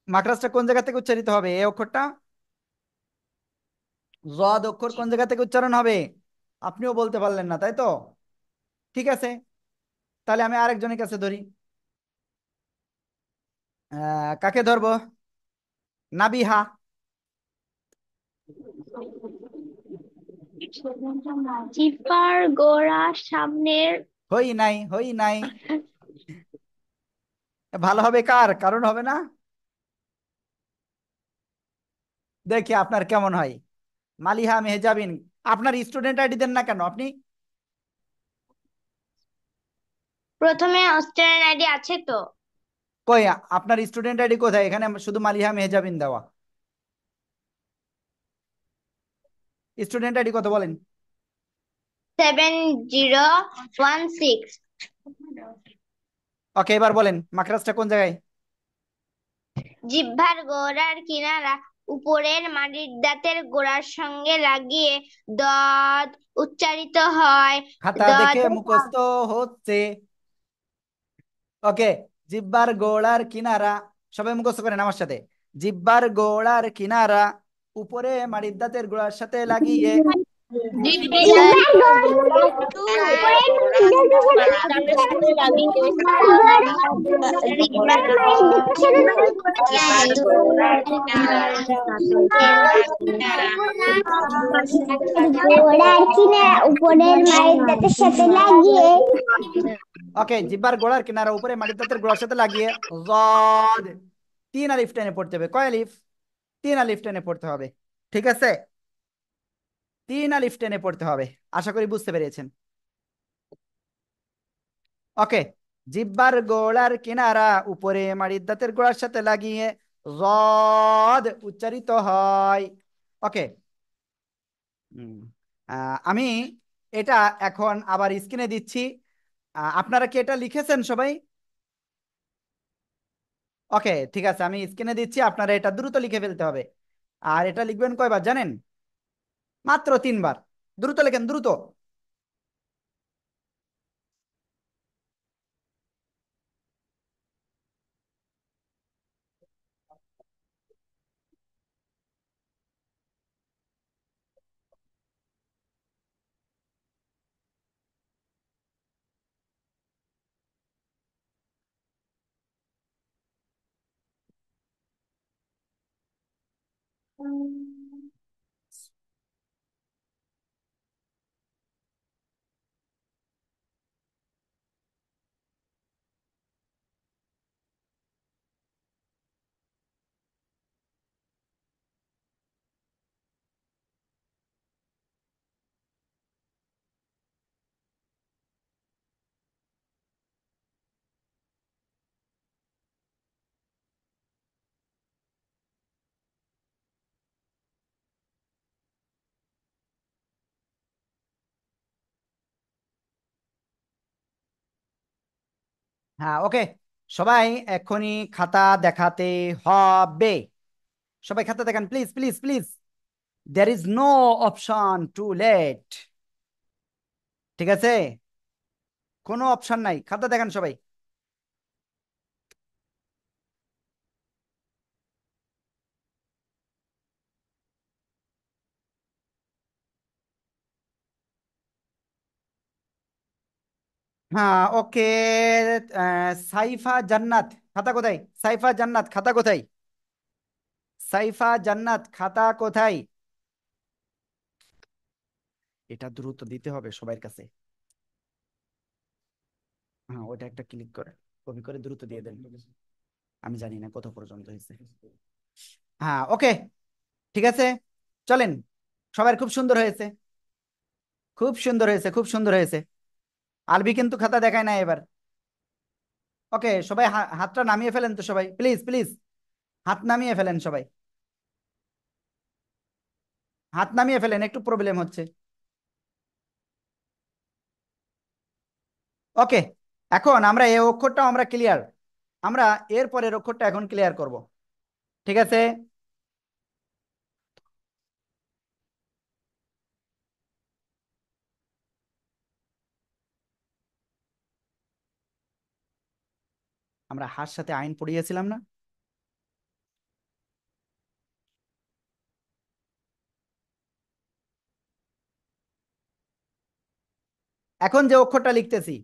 মাকরাজটা কোন জায়গা থেকে উচ্চারিত হবে? এই অক্ষরটা জদ অক্ষর কোন জায়গা থেকে উচ্চারণ হবে? আপনিও বলতে পারলেন না, তাই তো? ঠিক আছে, তাহলে আমি আরেকজনের কাছে ধরি। কাকে ধরবো? নাবিহা। জিহ্বার গোড়া সামনের। হই নাই, হই নাই। ভালো হবে কার, কারণ হবে না? দেখি আপনার কেমন হয়। মালিহা মেহজাবিন, আপনার স্টুডেন্ট আইডি দেন না কেন আপনি? প্রথমে অস্ট্রেলিয়ান আইডি আছে তো। কই, আপনার স্টুডেন্ট আইডি কোথায়? এখানে শুধু মালিহা মেহজাবিন দেওয়া। স্টুডেন্ট আইডি কত বলেন? 7016। ওকে, এবার বলেন মাকরাজটা কোন জায়গায়? জিহ্বার গোড়ার কিনারা উপরের মাড়ির দাঁতের গোড়ার সঙ্গে লাগিয়ে দদ উচ্চারিত হয়। খাতা দদ দেখে মুখস্থ হচ্ছে। ওকে, জিব্বার গোড়ার কিনারা, সবাই মুখস্থ করেন আমার সাথে। জিব্বার গোড়ার কিনারা উপরে মাড়ির দাঁতের গোড়ার সাথে লাগিয়ে জিহ্বার উপরের মাইন্ডের সাথে লাগিয়ে জিহ্বার গোড়ার কিনারা উপরের মায়ের দাঁতের সাথে লাগিয়ে ওকে, জিব্বার গোড়ার কিনারা উপরে মাটির দাঁতের গোড়ার সাথে লাগিয়ে জদ, তিন আলিফ টেনে পড়তে হবে। কয় আলিফ? তিন আলিফ টেনে পড়তে হবে। ঠিক আছে, তিন আলিফ টেনে পড়তে হবে। আশা করি বুঝতে পেরেছেন। ওকে, জিব্বার গোড়ার কিনারা উপরে মাটির দাঁতের গোড়ার সাথে লাগিয়ে জদ উচ্চারিত হয়। ওকে, আমি এটা এখন আবার স্ক্রিনে দিচ্ছি। আপনারা কি এটা লিখেছেন সবাই? ওকে, ঠিক আছে, আমি স্ক্রিনে দিচ্ছি, আপনারা এটা দ্রুত লিখে ফেলতে হবে। আর এটা লিখবেন কয়বার জানেন? মাত্র তিনবার। দ্রুত লেখেন, দ্রুত। হ্যাঁ, ওকে, সবাই এখনই খাতা দেখাতে হবে। সবাই খাতা দেখান please, please, please. there is no option too late. ঠিক আছে, কোনো অপশন নাই। খাতা দেখান সবাই। হ্যাঁ, ওকে। সাইফা জান্নাত খাতা কোথায়? সাইফা জান্নাত খাতা কোথায়? সাইফা জান্নাত খাতা কোথায়? এটা দ্রুত দিতে হবে সবার কাছে। হ্যাঁ, ওটা একটা ক্লিক করে কপি করে দ্রুত দিয়ে দেন। আমি জানি না কত পর্যন্ত হয়েছে। হ্যাঁ, ওকে, ঠিক আছে, চলেন। সবার খুব সুন্দর হয়েছে, খুব সুন্দর হয়েছে, খুব সুন্দর হয়েছে। আলবি কিন্তু খাতা দেখায় না এবার। ওকে, সবাই হাতটা নামিয়ে ফেলেন তো সবাই, প্লিজ প্লিজ, হাত নামিয়ে ফেলেন সবাই, হাত নামিয়ে ফেলেন, একটু প্রবলেম হচ্ছে। ওকে, এখন আমরা এই অক্ষরটা আমরা ক্লিয়ার, আমরা এর পরের অক্ষরটা এখন ক্লিয়ার করব। ঠিক আছে, আমরা হার সাথে আইন পড়িয়েছিলাম না? এখন যে অক্ষরটা লিখতেছি,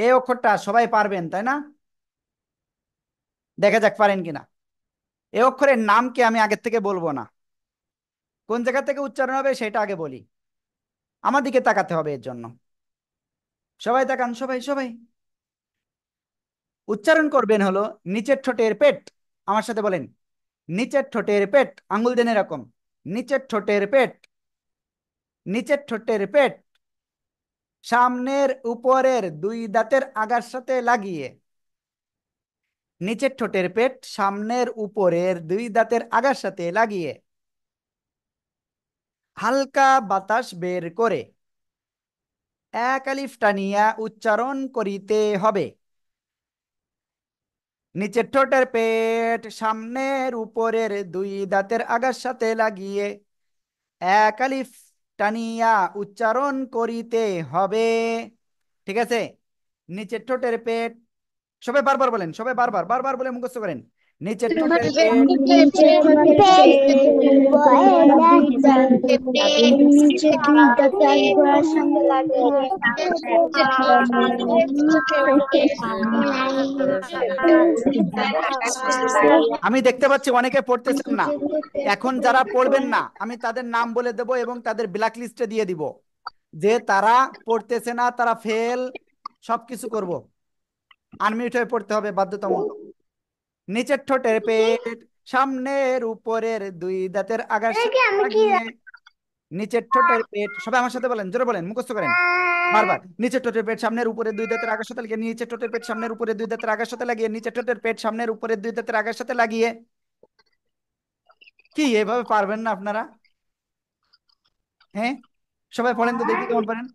এই অক্ষরটা সবাই পারবেন তাই না? দেখা যাক পারেন কিনা। এই অক্ষরের নামকে আমি আগের থেকে বলবো না, কোন জায়গা থেকে উচ্চারণ হবে সেটা আগে বলি। আমার দিকে তাকাতে হবে এর জন্য। সবাই তাকান, সবাই সবাই। উচ্চারণ করবেন হলো নিচের ঠোঁটের পেট। আমার সাথে বলেন, নিচের ঠোঁটের পেট, আঙ্গুল দেন এরকম, নিচের ঠোঁটের পেট, নিচের ঠোঁটের পেট, সামনের উপরের দুই দাঁতের আগার সাথে লাগিয়ে। নিচের ঠোঁটের পেট সামনের উপরের দুই দাঁতের আগার সাথে লাগিয়ে হালকা বাতাস বের করে এক আলিফ টানিয়া উচ্চারণ করিতে হবে। নিচের ঠোঁটের পেট সামনের উপরের দুই দাঁতের আগার সাথে লাগিয়ে এক আলিফ টানিয়া উচ্চারণ করিতে হবে। ঠিক আছে, নিচের ঠোঁটের পেট, সবাই বারবার বলেন, সবাই বারবার বারবার বলে মুখস্থ করেন। নিচের ঠোঁটের পেট, নিচে নিচে দুই দাঁতের গোড়ার সঙ্গে লাগিয়ে আমি দেখতে পাচ্ছি অনেকে পড়তেছেন না। এখন যারা পড়বেন না আমি তাদের নাম বলে দেব এবং তাদের ব্ল্যাক লিস্টে দিয়ে দিব, যে তারা পড়তেছে না, তারা ফেল, সবকিছু করব। আনমিউট হয়ে পড়তে হবে বাধ্যতামূলক। নিচের ঠোঁটের পেট সামনের উপরের দুই দাঁতের আগার সাথে লাগিয়ে। নিচের ঠোঁটের পেট, সবাই আমার সাথে বলেন, জোরে বলেন, মুখস্থ করেন বারবার। নিচের ঠোঁটের পেট সামনের উপরে দুই দাঁতের আগার সাথে লাগিয়ে, নিচের ঠোঁটের পেট সামনের উপরে দুই দাঁতের আগার সাথে লাগিয়ে, নিচের ঠোঁটের পেট সামনের উপরে দুই দাঁতের আগার সাথে লাগিয়ে। কি এভাবে পারবেন না আপনারা? হ্যাঁ, সবাই পড়েন তো দেখি কেমন পারেন।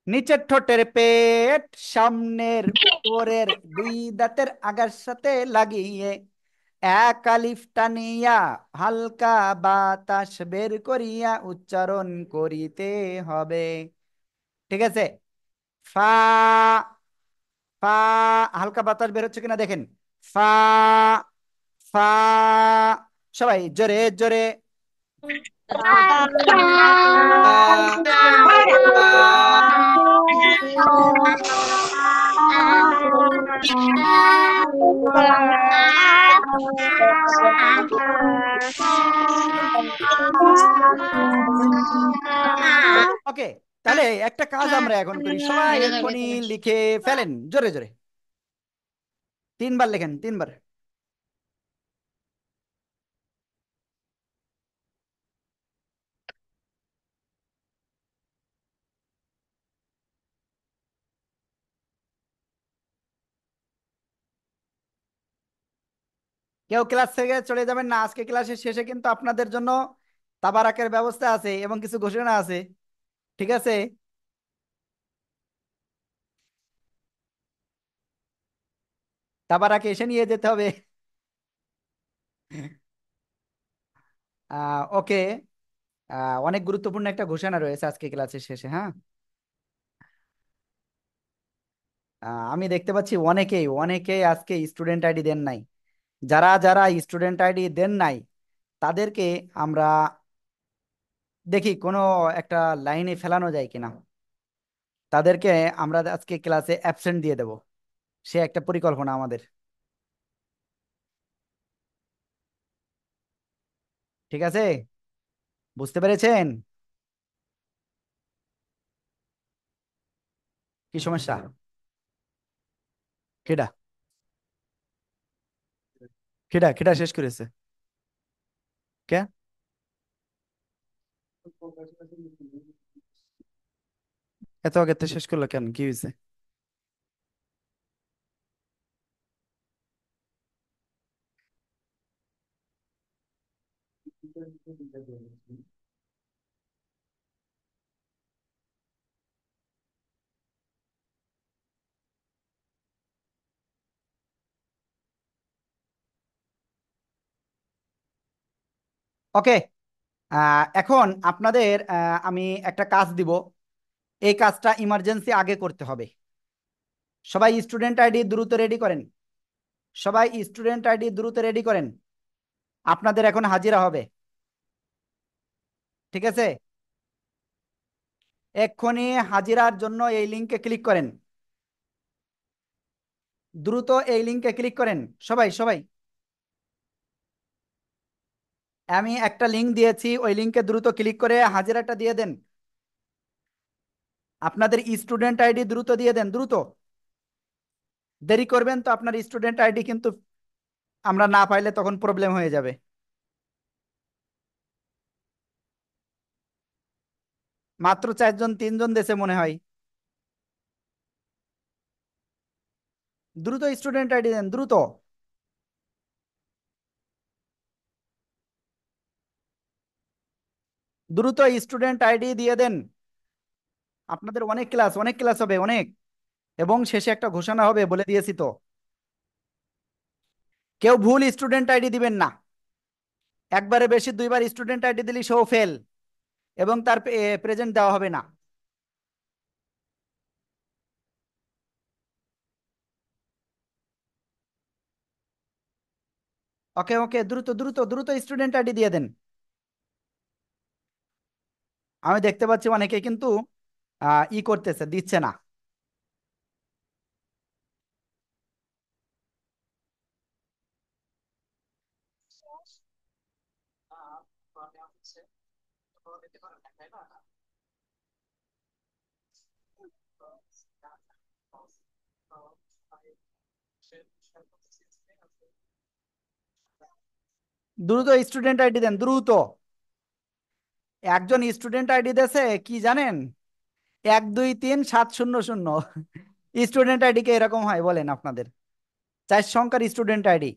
নিচের ঠোঁটের পেট সামনের উপরের দুই দাঁতের আগার সাথে লাগিয়ে এক আলিফ টানিয়া হালকা বাতাস বের করিয়া উচ্চারণ করিতে হবে। ঠিক আছে, ফা, ফা, হালকা বাতাস বের হচ্ছে কিনা দেখেন। ফা, ফা, সবাই জোরে জোরে। ওকে, তাহলে একটা কাজ আমরা এখন করি, সবাই এটা তো এক্ষুনি বেতন। লিখে ফেলেন জোরে জোরে, 3 বার লেখেন, 3 বার। কেউ ক্লাস থেকে চলে যাবেন না, আজকে ক্লাসের শেষে কিন্তু আপনাদের জন্য তাবারাকের ব্যবস্থা আছে এবং কিছু ঘোষণা আছে, ঠিক আছে? তাবারাকে এসে নিয়ে যেতে হবে। ওকে। অনেক গুরুত্বপূর্ণ একটা ঘোষণা রয়েছে আজকে ক্লাসের শেষে, হ্যাঁ। আমি দেখতে পাচ্ছি অনেকেই অনেকেই আজকে স্টুডেন্ট আইডি দেন নাই। যারা যারা স্টুডেন্ট আইডি দেন নাই তাদেরকে আমরা দেখি কোনো একটা লাইনে ফেলানো যায় কিনা, তাদেরকে আমরা আজকে ক্লাসে অ্যাবসেন্ট দিয়ে দেব, সে একটা পরিকল্পনা আমাদের, ঠিক আছে? বুঝতে পেরেছেন? কি সমস্যা? কেডা? কেডা কেডা শেষ করেছে? কে? এত আগে তো শেষ করলো কেন, কি হয়েছে? ওকে। এখন আপনাদের আমি একটা কাজ দিব, এই কাজটা ইমার্জেন্সি আগে করতে হবে। সবাই স্টুডেন্ট আইডি দ্রুত রেডি করেন, সবাই স্টুডেন্ট আইডি দ্রুত রেডি করেন, আপনাদের এখন হাজিরা হবে, ঠিক আছে? এক্ষুনি হাজিরার জন্য এই লিংকে ক্লিক করেন, দ্রুত এই লিংকে ক্লিক করেন, সবাই সবাই। আমি একটা লিংক দিয়েছি, ওই লিংকে দ্রুত ক্লিক করে হাজিরাটা দিয়ে দেন, আপনাদের স্টুডেন্ট আইডি দ্রুত দিয়ে দেন, দ্রুত। দেরি করবেন তো আপনার স্টুডেন্ট আইডি কিন্তু আমরা না পাইলে তখন প্রবলেম হয়ে যাবে। মাত্র 4 জন 3 জন দেশে মনে হয়। দ্রুত স্টুডেন্ট আইডি দেন, দ্রুত। দ্রুত স্টুডেন্ট আইডি দিয়ে দেন, আপনাদের অনেক ক্লাস, অনেক ক্লাস হবে অনেক, এবং শেষে একটা ঘোষণা হবে বলে দিয়েছি তো। কেউ ভুল স্টুডেন্ট আইডি দিবেন না, একবারে বেশি 2 বার স্টুডেন্ট আইডি দিলে সেও ফেল, এবং তার প্রেজেন্ট দেওয়া হবে না। ওকে ওকে, দ্রুত দ্রুত দ্রুত স্টুডেন্ট আইডি দিয়ে দেন। আমি দেখতে পাচ্ছি অনেকে কিন্তু করতেছে, দিচ্ছে না। দ্রুত স্টুডেন্ট আইডি দেন, দ্রুত। একজন স্টুডেন্ট আইডি দেছে কি জানেন? 1 2 3 7 0 0। স্টুডেন্ট আইডি কে এরকম হয় বলেন আপনাদের? 4 সংখ্যার স্টুডেন্ট আইডি।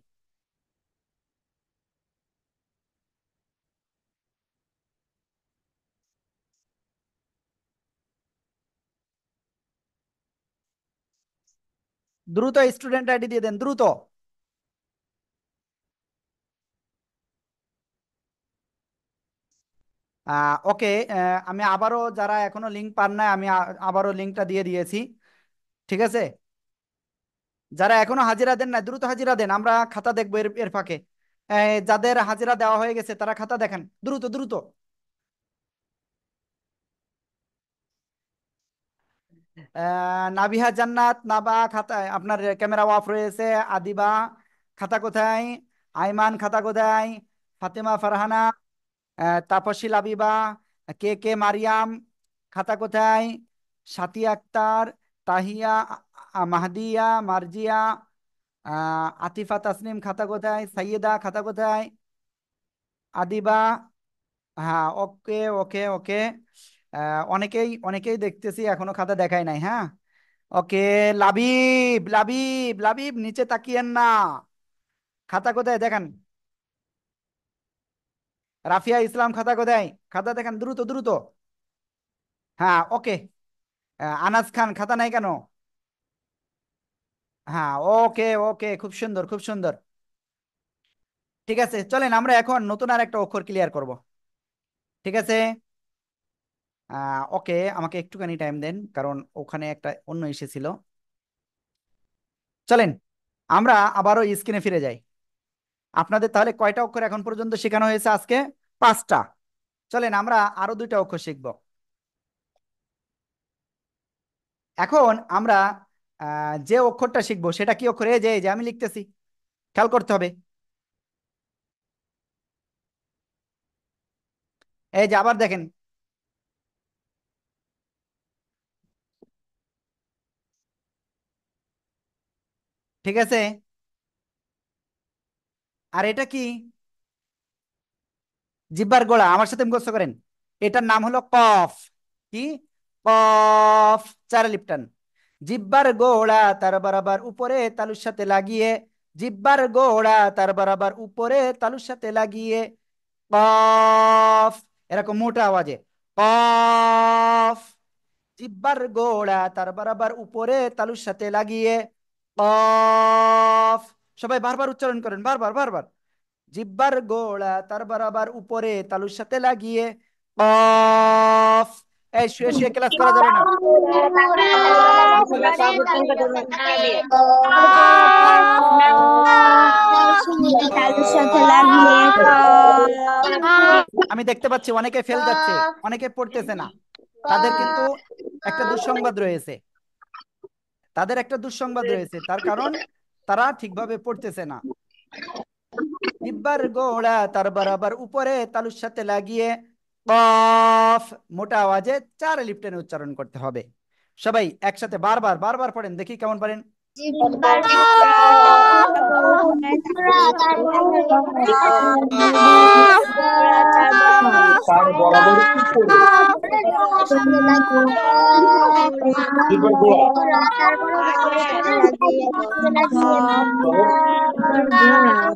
দ্রুত স্টুডেন্ট আইডি দিয়ে দেন, দ্রুত। ওকে। আমি আবারও, যারা এখনো লিঙ্ক পান নাই, আমি আবারও লিঙ্কটা দিয়ে দিয়েছি, ঠিক আছে? যারা এখনো হাজিরা দেন না দ্রুত হাজিরা দেন, আমরা খাতা দেখবো এর এর ফাঁকে। যাদের হাজিরা দেওয়া হয়ে গেছে তারা খাতা দেখান, দ্রুত দ্রুত। নাবিহা জান্নাত, নাবা খাতা, আপনার ক্যামেরা অফ রয়েছে। আদিবা খাতা কোথায়? আইমান খাতা কোথায়? ফাতেমা ফারহানা, তাপসী লাবিবা, কে কে মারিয়াম, খাতা কোথায়? সাতিয়া আক্তার, তাহিয়া, মাহদিয়া, মার্জিয়া, আতিফা তাসনিম খাতা কোথায়? সাইয়েদা খাতা কোথায়? আদিবা, হ্যাঁ, ওকে ওকে ওকে। অনেকেই অনেকেই দেখতেছি এখনো খাতা দেখায় নাই, হ্যাঁ। ওকে। লাবিব লাবিব লাবিব, নিচে তাকিয়েন না। খাতা কোথায় দেখান? রাফিয়া ইসলাম খাতা কোথায়? খাতা দেখান দ্রুত দ্রুত। হ্যাঁ, ওকে। আনাস খান খাতা নাই কেন? হ্যাঁ, ওকে ওকে, খুব সুন্দর খুব সুন্দর। ঠিক আছে, চলেন আমরা এখন নতুন আর একটা অক্ষর ক্লিয়ার করব। ঠিক আছে। ওকে, আমাকে একটুখানি টাইম দেন, কারণ ওখানে একটা অন্য এসেছিল। চলেন আমরা আবারও স্ক্রিনে ফিরে যাই। আপনাদের তাহলে কয়টা অক্ষর এখন পর্যন্ত শেখানো হয়েছে আজকে? 5টা। চলেন আমরা আরো 2টা অক্ষর শিখব। এখন আমরা যে অক্ষরটা শিখবো সেটা কি অক্ষর? এই যে আমি লিখতেছি, খেয়াল করতে হবে। এই যে আবার দেখেন। ঠিক আছে। আর এটা কি? জিব্বার গোড়া, আমার সাথে মুখস্থ করেন। এটার নাম হলো কফ। কি? কফ। চার লিপটান। জিব্বার গোড়া তার বরাবর উপরে তালুর সাথে লাগিয়ে, জিব্বার গোড়া তার বরাবর উপরে তালুর সাথে লাগিয়ে, কফ। এরকম মোটা আওয়াজে কফ। জিব্বার গোড়া তার বরাবর উপরে তালুর সাথে লাগিয়ে, কফ। সবাই বারবার উচ্চারণ করেন, বারবার বারবার। জিব্বার গোড়া তার বরাবর উপরে তালুর সাথে লাগিয়ে, কফ। এই শুয়ে শুয়ে ক্লাস করা যাবে না। তালুর সাথে লাগিয়ে আমি দেখতে পাচ্ছি অনেকে ফেল যাচ্ছে, অনেকে পড়তেছে না। তাদের কিন্তু একটা দুঃসংবাদ রয়েছে, তাদের একটা দুঃসংবাদ রয়েছে, তার কারণ তারা ঠিকভাবে পড়তেছে না। জিব্বার গোড়া তার বরাবর উপরে তালুর সাথে লাগিয়ে, কফ। মোটা আওয়াজে 4 লিপটেনে উচ্চারণ করতে হবে। সবাই একসাথে বারবার বারবার পড়েন, দেখি কেমন পারেন। জিব্বার গোড়া তার বরাবর তার বরাবর উপরে তালুর সাথে লাগিয়ে জিভের গোড়া তার বরাবর উপরে লাগিয়ে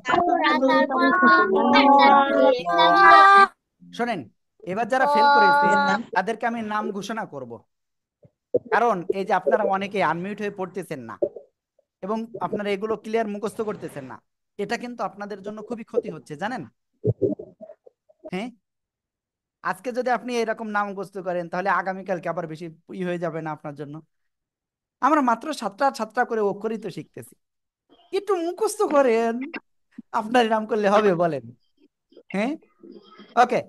তার বরাবর লাগিয়ে শোনেন, এবার যারা ফেল করেছে তাদেরকে আমি নাম ঘোষণা করব, কারণ এই যে আপনারা অনেকে আনমিউট হয়ে পড়তেছেন না এবং আপনারা এগুলো ক্লিয়ার মুখস্থ করতেছেন না, এটা কিন্তু আপনাদের জন্য খুবই ক্ষতি হচ্ছে, জানেন? হ্যাঁ, আজকে যদি আপনি এরকম নাম মুখস্থ করেন তাহলে আগামীকালকে আবার বেশি হয়ে যাবে না আপনার জন্য? আমরা মাত্র 7টা 7টা করে অক্ষরই তো শিখতেছি, একটু মুখস্থ করেন। আপনার নাম করলে হবে বলেন? হ্যাঁ, ওকে।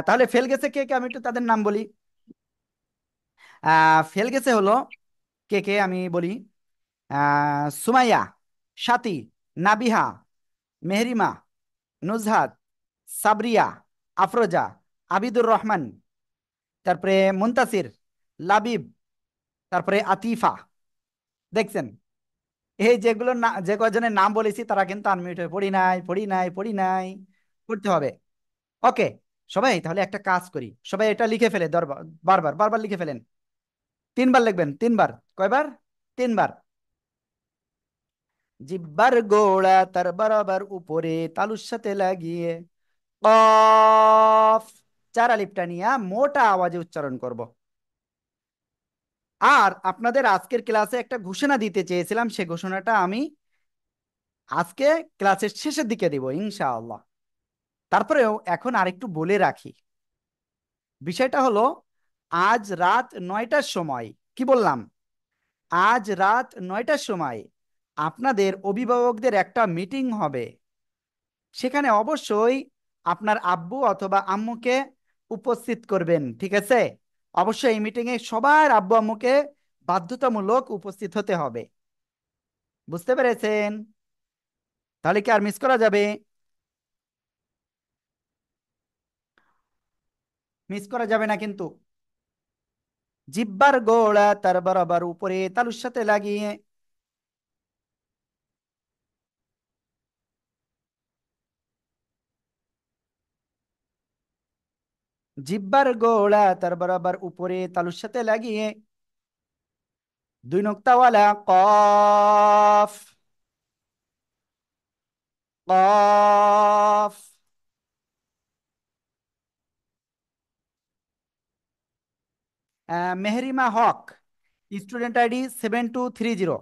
তাহলে ফেল গেছে কে কে, আমি একটু তাদের নাম বলি। ফেল গেছে হলো কে কে আমি বলি। সুমাইয়া, সাথী, নাবিহা, মেহরিমা, নুজহাত, সাবরিয়া, আফরোজা, আবিদুর রহমান, তারপরে মুনতাসির, লাবিব, তারপরে আতিফা। দেখছেন, এই যেগুলো না, যে কয়জনের নাম বলেছি তারা কিন্তু আনমিউট হয়ে পড়ি নাই পড়ি নাই পড়ি নাই পড়তে হবে। ওকে। সবাই তাহলে একটা কাজ করি, সবাই এটা লিখে ফেলে বারবার বারবার লিখে ফেলেন। 3বার লিখবেন, 3বার। কয়বার? 3বার। জিব্বার গোড়া তার বরাবর উপরে তালুর সাথে লাগিয়ে, কফ। 4 আলিফটা নিয়ে মোটা আওয়াজে উচ্চারণ করব। আর আপনাদের আজকের ক্লাসে একটা ঘোষণা দিতে চেয়েছিলাম, সে ঘোষণাটা আমি আজকে ক্লাসের শেষের দিকে দিব ইনশাআল্লাহ। তারপরেও এখন আরেকটু বলে রাখি, বিষয়টা হলো আজ রাত 9টার সময়, কি বললাম? আজ রাত 9টার সময় আপনাদের অভিভাবকদের একটা মিটিং হবে। সেখানে অবশ্যই আপনার আব্বু অথবা আম্মুকে উপস্থিত করবেন, ঠিক আছে? অবশ্যই এই মিটিংয়ে সবার আব্বু আম্মুকে বাধ্যতামূলক উপস্থিত হতে হবে। বুঝতে পেরেছেন? তাহলে কি আর মিস করা যাবে? মিস করা যাবে না কিন্তু। জিব্বার গোড়া তার বরাবর উপরে তালুর সাথে লাগিয়ে। জিব্বার গোড়া তার বরাবর উপরে তালুর সাথে লাগিয়ে। দুই নোক্তাওয়ালা কফ। কফ। মেহরিমা হক, স্টুডেন্ট আইডি 7230।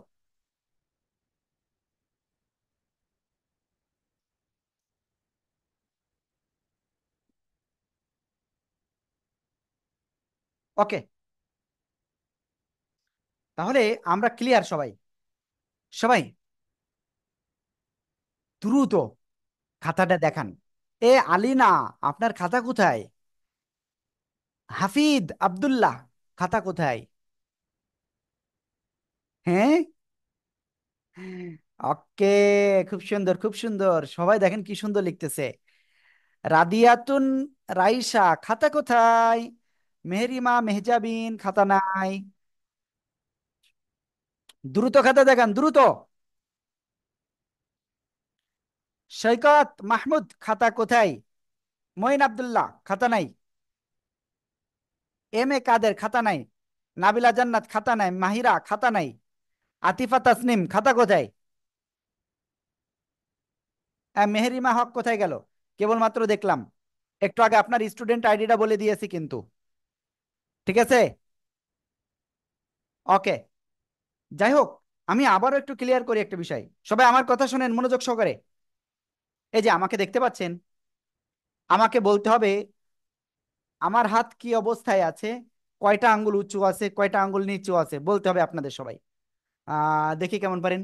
ওকে, তাহলে আমরা ক্লিয়ার সবাই? সবাই দ্রুত খাতাটা দেখান। এ আলিনা, আপনার খাতা কোথায়? হাফিদ আব্দুল্লাহ, খাতা কোথায়? হ্যাঁ, ওকে, খুব সুন্দর খুব সুন্দর, সবাই দেখেন কি সুন্দর লিখতেছে। রাদিয়াতুন রাইসা, খাতা কোথায়? মেহরিমা মেহজাবিন, খাতা নাই। দ্রুত খাতা দেখান, দ্রুত। সৈকত মাহমুদ, খাতা কোথায়? মঈন আব্দুল্লাহ, খাতা নাই। এম এ কাদের, খাতা নাই। নাবিলা জান্নাত, খাতা নাই। মাহিরা, খাতা নাই। আতিফা তাসনিম, খাতা কোথায়? মেহেরিমা হক কোথায় গেল? কেবলমাত্র দেখলাম একটু আগে, আপনার স্টুডেন্ট আইডিটা বলে দিয়েছি কিন্তু। ঠিক আছে, ওকে। যাই হোক, আমি আবারও একটু ক্লিয়ার করি একটা বিষয়। সবাই আমার কথা শুনেন মনোযোগ সহকারে। এই যে আমাকে দেখতে পাচ্ছেন, আমাকে বলতে হবে আমার হাত কি অবস্থায় আছে, কয়টা আঙ্গুল উঁচু আছে, কয়টা আঙ্গুল নিচু আছে, বলতে হবে আপনাদের সবাই। দেখি কেমন পারেন।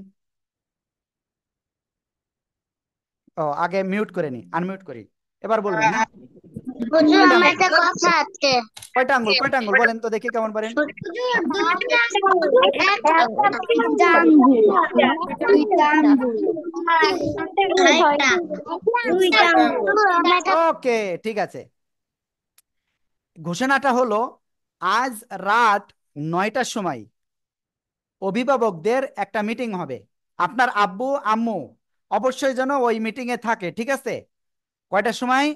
ও, আগে মিউট করে নি, আনমিউট করি, এবার বলবেন। হ্যাঁ, হুজুর কয়টা আমার আঙ্গুল? একটা কথা আছে। কয়টা আঙ্গুল? কয়টা আঙ্গুল বলেন তো দেখি কেমন পারেন। হুজুর দুইটা আঙ্গুল, একটা দুইটা আঙ্গুল, দুইটা আঙ্গুল, আরেকটা দুইটা আঙ্গুল। ওকে, ঠিক আছে। ঘোষণাটা হলো, আজ রাত 9টার সময় অভিভাবকদের একটা মিটিং হবে। আপনার আব্বু আম্মু অবশ্যই যেন ওই মিটিং এ থাকে, ঠিক আছে? কয়টার সময়?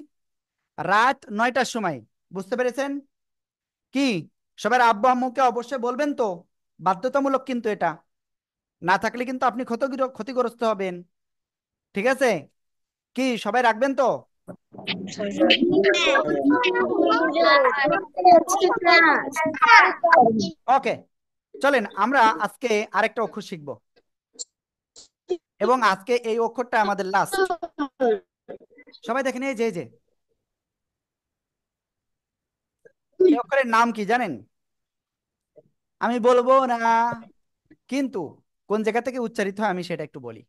রাত 9টার সময়। বুঝতে পেরেছেন কি? সবার আব্বু আম্মুকে অবশ্যই বলবেন তো, বাধ্যতামূলক কিন্তু এটা। না থাকলে কিন্তু আপনি ক্ষতিগ্রস্ত হবেন। ঠিক আছে, কি সবাই রাখবেন তো? ওকে, চলেন আমরা আজকে আরেকটা অক্ষর শিখব, এবং আজকে এই অক্ষরটা আমাদের লাস্ট। সবাই দেখেন, এই যে এই যে এই অক্ষরের নাম কি জানেন? আমি বলবো না, কিন্তু কোন জায়গা থেকে উচ্চারিত হয় আমি সেটা একটু বলি।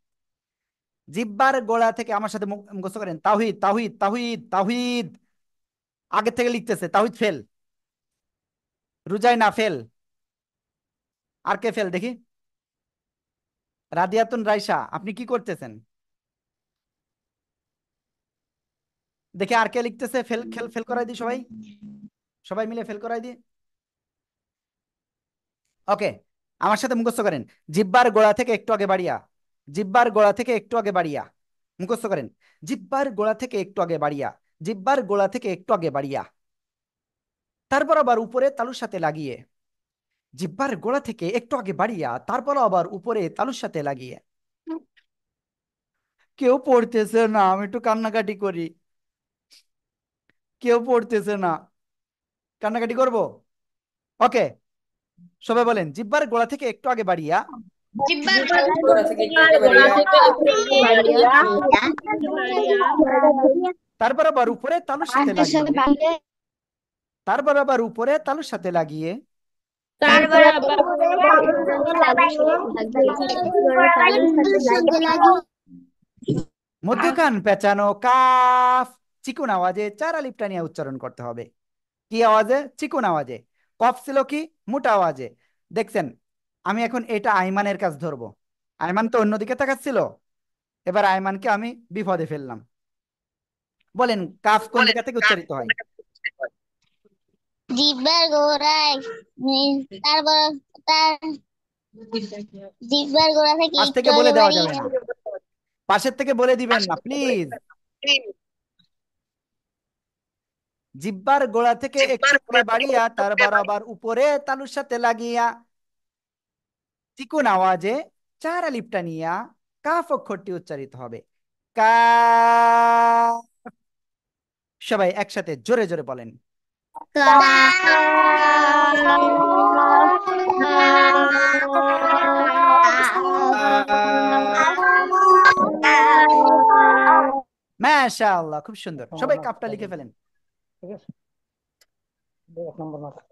জিব্বার গোড়া থেকে, আমার সাথে মুখস্থ করেন, তাওহিদ তাওহিদ তাওহিদ তাওহিদ। আগে থেকে লিখতেছে তাওহিদ ফেল, রুজাই না ফেল। আর কে ফেল দেখি? রাদিয়াতুন রাইসা, আপনি কি করতেছেন দেখি? আর কে লিখতেছে? ফেল, খেল, ফেল করাই দিই সবাই, সবাই মিলে ফেল করাই দিই। ওকে, আমার সাথে মুখস্থ করেন, জিব্বার গোড়া থেকে একটু আগে বাড়িয়া। জিব্বার গোড়া থেকে একটু আগে বাড়িয়া, মুখস্থ করেন। জিব্বার গোড়া থেকে একটু আগে বাড়িয়া। জিব্বার গোড়া থেকে একটু আগে বাড়িয়া, তারপর আবার উপরে তালুর সাথে লাগিয়ে। জিব্বার গোড়া থেকে একটু আগে বাড়িয়া, তারপর আবার উপরে তালুর সাথে লাগিয়ে। কেউ পড়তেছে না, আমি একটু কান্নাকাটি করি। কেউ পড়তেছে না, কান্নাকাটি করব? ওকে, সবাই বলেন, জিব্বার গোড়া থেকে একটু আগে বাড়িয়া। জিব্বার গোড়া থেকে একটু আগে বাড়িয়া। তারপর আবার উপরে তালুর সাথে লাগিয়ে। তারপর আবার উপরে তালুর সাথে লাগিয়ে। তারপর আবার মধ্যখান পেঁচানো কাফ, চিকুন আওয়াজে চার আলিফ টানিয়ে উচ্চারণ করতে হবে। কি আওয়াজে? চিকুন আওয়াজে। কফ ছিল কি? মোটা আওয়াজে। দেখছেন, আমি এখন এটা আইমানের কাজ ধরবো। আইমান তো অন্যদিকে তাকাচ্ছিল, এবার আইমানকে আমি বিপদে ফেললাম। বলেন, কাফ কোন জায়গা থেকে উচ্চারিত হয়? জিহ্বার গোড়ায় তারপর তার জিহ্বার গোড়া থেকে পাশ একটু থেকে বলে আগে দেওয়া বাড়িয়ে যাবে না, পাশের থেকে বলে দিবেন না প্লিজ। জিহ্বার গোড়া থেকে একটু আগে বাড়িয়া তার বরাবর উপরে তালুর সাথে লাগিয়া চিকন আওয়াজে চার আলিফটা নিয়া কাফ অক্ষরটি উচ্চারিত হবে। কাফ। সবাই একসাথে জোরে জোরে বলেন। মাশাআল্লাহ, খুব সুন্দর, সবাই কাফটা লিখে ফেলেন। ঠিক আছে, 1 নম্বর মার্কস।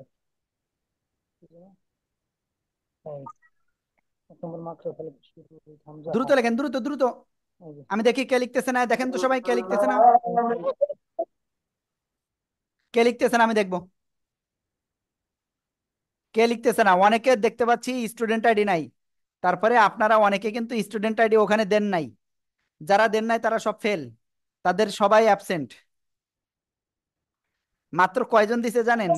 এক নম্বর মার্কস তাহলে হামজা দ্রুত হা। লেখেন, দ্রুত দ্রুত। এই যে। আমি দেখি কে লিখতেছে না, দেখেন তো সবাই কে লিখতেছে না, কে লিখতেছে না আমি দেখবো। কে লিখতেছে না, অনেকে দেখতে পাচ্ছি স্টুডেন্ট আইডি নাই। তারপরে আপনারা অনেকে কিন্তু স্টুডেন্ট আইডি ওখানে দেন নাই, যারা দেন নাই তারা সব ফেল, তাদের সবাই অ্যাবসেন্ট। মাত্র কয়জন দিছে জানেন?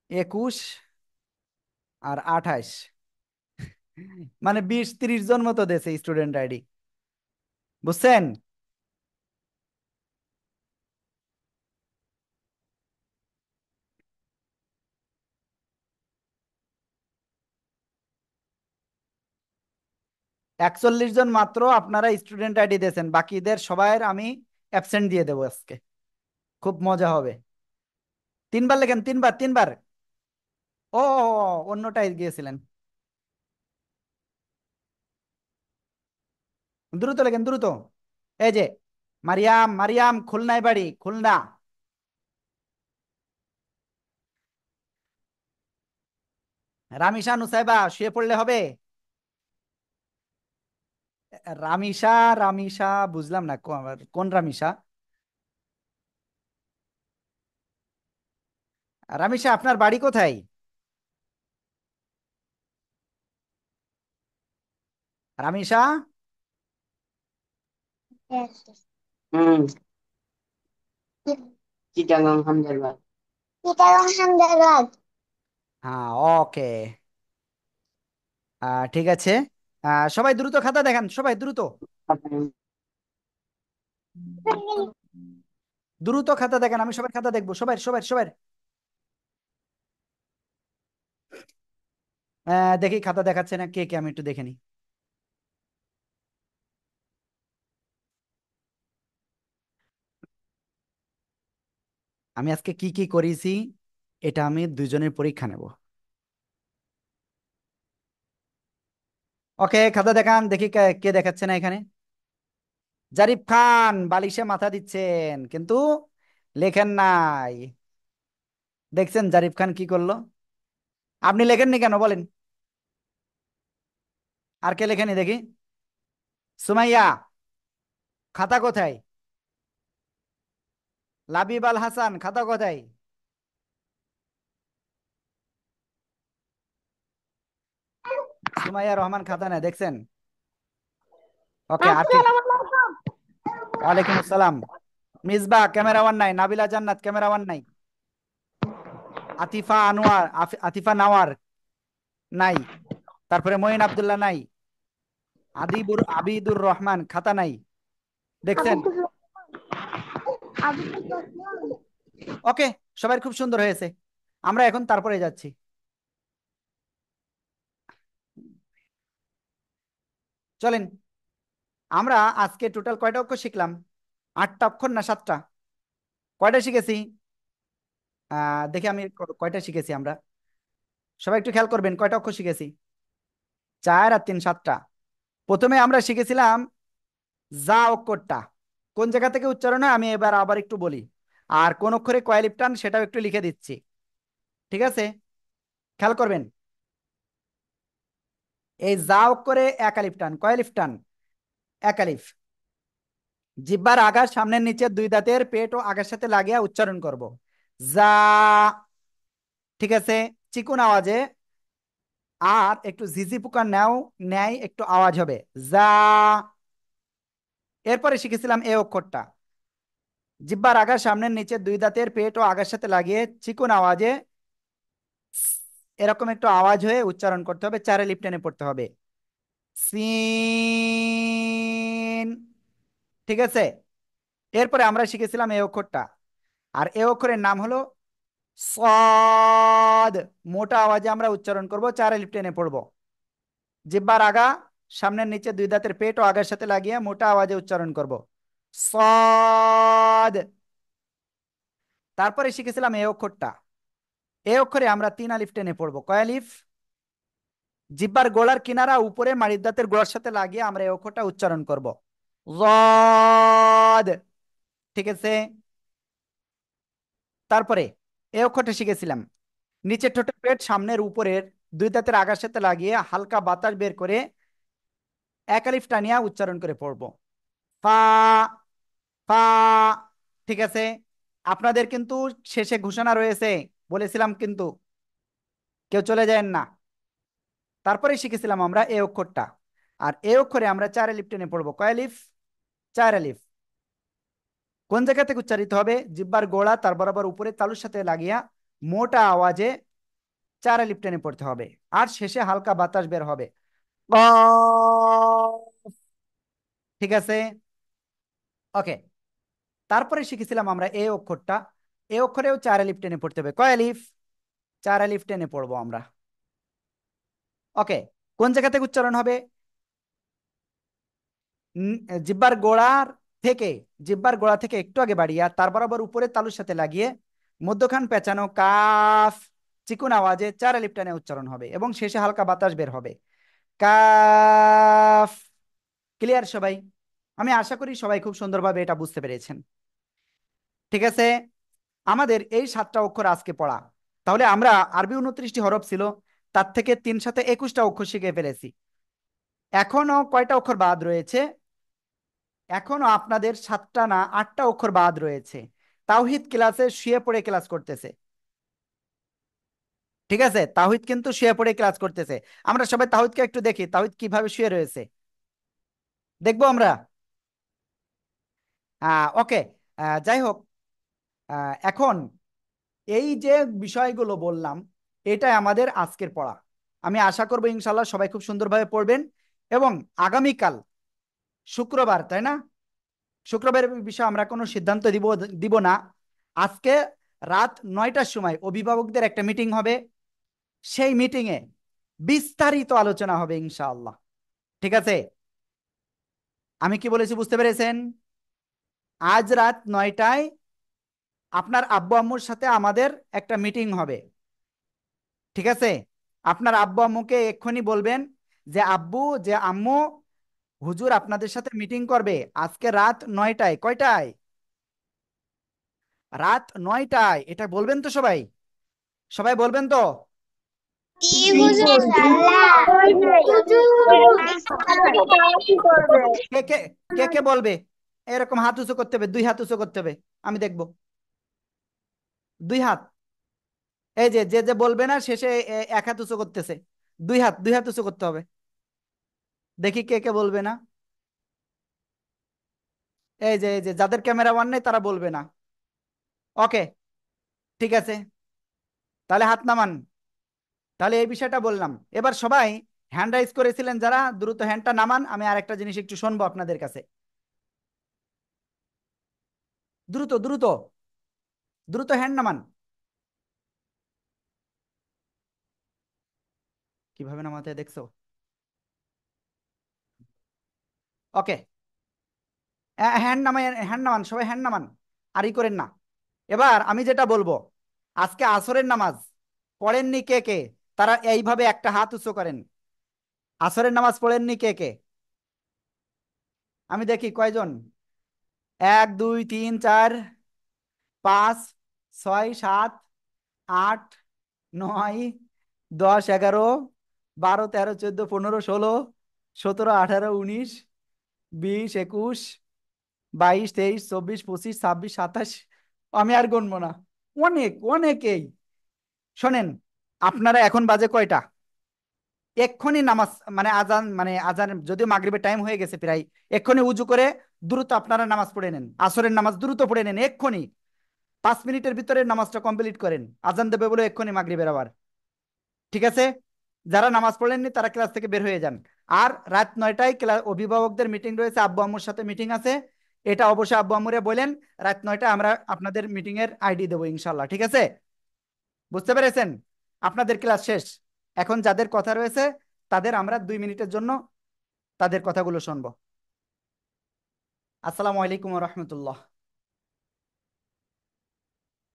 21 আর 28, মানে 20-30 জন মতো দেশে স্টুডেন্ট আইডি, বুঝছেন? একচল্লিশ জন মাত্র আপনারা স্টুডেন্ট আইডি দিয়েছেন, বাকিদের সবাই আমি অ্যাবসেন্ট দিয়ে দেবো আজকে, খুব মজা হবে। 3বার লেখেন, 3বার 3বার। ও অন্যটাই গিয়েছিলেন, দ্রুত লেখেন দ্রুত। এই যে মারিয়াম, মারিয়াম খুলনায় বাড়ি, খুলনা। রামিশা নুসাইবা শুয়ে পড়লে হবে? রামিশা, রামিশা বুঝলাম না কোন রামিশা? রামিশা আপনার বাড়ি কোথায়? রামিশা। হুম, চিটাগাং হামদারবাদ। চিটাগাং হামদাবাদ। হ্যাঁ, ওকে, ঠিক আছে। সবাই দ্রুত খাতা দেখান, সবাই দ্রুত দ্রুত খাতা দেখান, আমি সবার খাতা দেখবো, সবাই সবাই সবাই। দেখি খাতা দেখাচ্ছে না কে কে, আমি একটু দেখে নিই। আমি আজকে কি কি করেছি এটা আমি দুজনের পরীক্ষা নেব। ওকে, খাতা দেখান দেখি কে কে দেখাচ্ছে না এখানে। জারিফ খান বালিশে মাথা দিচ্ছেন কিন্তু লেখেন নাই, দেখছেন জারিফ খান কি করলো? আপনি লেখেননি কেন বলেন? আর কে লেখেনি দেখি? সুমাইয়া খাতা কোথায়? লাবিব আল হাসান খাতা কোথায়? সুমাইয়া রহমান খাতা নেই, দেখছেন? ওকে, আর কে? ওয়ালাইকুম আসসালাম। মিসবা ক্যামেরা ওয়ান নাই, নাবিলা জান্নাত ক্যামেরা ওয়ান নাই, আতিফা আনোয়ার, আতিফা নাওয়ার নাই, তারপরে মঈন আব্দুল্লাহ নাই, আবিদুর রহমান খাতা নাই, দেখছেন? ওকে, সবাই খুব সুন্দর হয়েছে। আমরা এখন তারপরে যাচ্ছি। চলেন, আমরা আজকে টোটাল কয়টা অক্ষর শিখলাম? 8টা অক্ষর না 7টা? কয়টা শিখেছি? দেখি আমি কয়টা শিখেছি আমরা, সবাই একটু খেয়াল করবেন কয়টা অক্ষর শিখেছি। 4 আর 3 7টা। প্রথমে আমরা শিখেছিলাম যা অক্ষরটা কোন জায়গা থেকে উচ্চারণ হয় আমি এবার আবার একটু বলি, আর কোন অক্ষরে কয় আলিফ টান সেটাও একটু লিখে দিচ্ছি, ঠিক আছে? খেয়াল করবেন, এই যা অক্ষরে 1 আলিফ টান, কয় আলিফ টান? 1 আলিফ। জিহ্বার আগা সামনের নিচে 2 দাঁতের পেট ও আগার সাথে লাগিয়ে উচ্চারণ করব, যা। ঠিক আছে, চিকুন আওয়াজে, আর একটু ঝিঝি পোকার ন্যায় একটু আওয়াজ হবে, যা। এরপরে শিখেছিলাম এ অক্ষরটা, জিহ্বার আগা সামনের নিচে দুই দাঁতের পেট ও আগার সাথে লাগিয়ে চিকন আওয়াজে এরকম একটু আওয়াজ হয়ে উচ্চারণ করতে হবে, চারে লিপ টেনে পড়তে হবে। সিন। ঠিক আছে। এরপরে আমরা শিখেছিলাম এ অক্ষরটা, আর এ অক্ষরের নাম হলো সদ। মোটা আওয়াজে আমরা উচ্চারণ করব, চারে লিপ টেনে পড়বো। জিহ্বার আগা সামনের নিচে দুই দাঁতের পেট ও আগার সাথে লাগিয়ে মোটা আওয়াজে উচ্চারণ করব, সদ। তারপরে শিখেছিলাম এ অক্ষরটা। এ অক্ষরে আমরা তিন আলিফ টেনে পড়বো। কয় আলিফ? জিহ্বার গোড়ার কিনারা উপরে মাড়ির দাঁতের গোড়ার সাথে লাগিয়ে আমরা এই অক্ষরটা উচ্চারণ করব, যদ। ঠিক আছে। তারপরে এই অক্ষরটা শিখেছিলাম, নিচের ঠোঁটের পেট সামনের উপরের দুই দাঁতের আগার সাথে লাগিয়ে হালকা বাতাস বের করে এক আলিফ টানিয়া উচ্চারণ করে পড়বো, ফা। ফা। ঠিক আছে। আপনাদের কিন্তু শেষে ঘোষণা রয়েছে, বলেছিলাম কিন্তু, কেউ চলে যায় না। তারপরে শিখেছিলাম আমরা এ অক্ষরটা, আর এ অক্ষরে আমরা চার আলিফ টেনে পড়বো। কয় আলিফ? চার আলিফ। কোন জায়গা থেকে উচ্চারিত হবে? জিহ্বার গোড়া তার বরাবর উপরে তালুর সাথে লাগিয়া মোটা আওয়াজে চার আলিফ টেনে পড়তে হবে, আর শেষে হালকা বাতাস বের হবে, কফ। ঠিক আছে। ওকে। তারপরে শিখেছিলাম আমরা এ অক্ষরটা, এ অক্ষরেও চার আলিফ টেনে পড়তে হবে। কয় আলিফ? চার আলিফ টেনে পড়বো আমরা। ওকে। কোন জায়গা থেকে উচ্চারণ হবে? উম, জিহ্বার গোড়ার থেকে, জিহ্বার গোড়া থেকে একটু আগে বাড়িয়া তার বরাবর উপরে তালুর সাথে লাগিয়ে মধ্যখান পেঁচানো কাফ চিকুন আওয়াজে চার আলিফ টানে উচ্চারণ হবে এবং শেষে হালকা বাতাস বের হবে, কাফ। ক্লিয়ার সবাই? আমি আশা করি সবাই খুব সুন্দরভাবে এটা বুঝতে পেরেছেন। ঠিক আছে। আমাদের এই 7টা অক্ষর আজকে পড়া। তাহলে আমরা আরবি 29টি হরফ ছিল, তার থেকে 3 সাথে 21টা অক্ষর শিখে ফেলেছি। এখনো কয়টা অক্ষর বাদ রয়েছে? এখনো আপনাদের 7টা না 8টা অক্ষর বাদ রয়েছে। তাওহিদ ক্লাসে শুয়ে পড়ে ক্লাস করতেছে। ঠিক আছে, তাওহিদ কিন্তু শুয়ে পড়ে ক্লাস করতেছে। আমরা সবাই তাওহিদকে একটু দেখি, তাওহিদ কিভাবে শুয়ে রয়েছে, দেখবো আমরা। ওকে। যাই হোক, এখন এই যে বিষয়গুলো বললাম, এটাই আমাদের আজকের পড়া। আমি আশা করবো ইনশাল্লাহ সবাই খুব সুন্দরভাবে পড়বেন। এবং আগামীকাল শুক্রবার, তাই না? শুক্রবারের বিষয়ে আমরা কোনো সিদ্ধান্ত দিব দিব না। আজকে রাত 9টার সময় অভিভাবকদের একটা মিটিং হবে, সেই মিটিংয়ে বিস্তারিত আলোচনা হবে ইনশাআল্লাহ। ঠিক আছে? আমি কি বলেছি বুঝতে পেরেছেন? আজ রাত 9টায় আপনার আব্বু আম্মুর সাথে আমাদের একটা মিটিং হবে। ঠিক আছে? আপনার আব্বু আম্মুকে এক্ষুনি বলবেন যে আব্বু, যে আম্মু, হুজুর আপনাদের সাথে মিটিং করবে আজকে রাত 9টায়। কয়টায়? রাত 9টায়। এটা বলবেন তো সবাই? সবাই বলবেন তো? জি হুজুর, ইনশাআল্লাহ। কি করবে? কে কে কে কে বলবে? এরকম হাত উঁচু করতে হবে, 2 হাত উঁচু করতে হবে, আমি দেখবো। 2 হাত। এই যে যে যে বলবে না শেষে 1 হাত উঁচু করতেছে, 2 হাত, 2 হাত উঁচু করতে হবে। দেখি কে কে বলবে না। এই যে যাদের ক্যামেরা অন নেই তারা বলবে না। ওকে। ঠিক আছে, তাহলে হাত নামান। তাহলে এই বিষয়টা বললাম। এবার সবাই হ্যান্ড রাইজ করেছিলেন যারা, দ্রুত হ্যান্ডটা নামান, আমি আর একটা জিনিস একটু শুনবো আপনাদের কাছে। দ্রুত দ্রুত দ্রুত হ্যান্ড নামান। কিভাবে নামাতে দেখছো? ওকে। হ্যান্ড নামান, হ্যান্ড নামান, সবাই হ্যান্ড নামান, আর ই করেন না। এবার আমি যেটা বলবো, আজকে আসরের নামাজ পড়েননি কে কে? তারা এইভাবে একটা হাত উঁচু করেন। আসরের নামাজ পড়েননি কে কে? আমি দেখি কয়জন। 1 2 3 4 5 6 7 8 9 10 11 12 13 14 15 16 17 18 19 20 21 22 23 24 25 26 27 আমি আর গুনবো না। অনেক অনেকেই। শোনেন, আপনারা এখন বাজে কয়টা? এক্ষুনি নামাজ, মানে আজান, মানে আজান যদিও মাগরিবের টাইম হয়ে গেছে প্রায়, এক্ষুনি উজু করে দ্রুত আপনারা নামাজ পড়ে নেন, আসরের নামাজ দ্রুত পড়ে নেন এক্ষুনি। 5 মিনিটের ভিতরে নামাজটা কমপ্লিট করেন, আজান দেবে বলে এক্ষুনি মাগরিবের আবার। ঠিক আছে? যারা নামাজ পড়েননি তারা ক্লাস থেকে বের হয়ে যান। আর রাত 9টায় ক্লাস অভিভাবকদের মিটিং রয়েছে, আব্বু আম্মুর সাথে মিটিং আছে। এটা অবশ্যই আব্বু আম্মুরে বলেন, রাত 9টায় আমরা আপনাদের মিটিং এর আইডি দেবো ইনশাল্লাহ। ঠিক আছে? বুঝতে পেরেছেন? আপনাদের ক্লাস শেষ। এখন যাদের কথা রয়েছে তাদের আমরা 2 মিনিটের জন্য তাদের কথাগুলো শুনবো। আসসালামু আলাইকুম ওয়া রাহমাতুল্লাহ।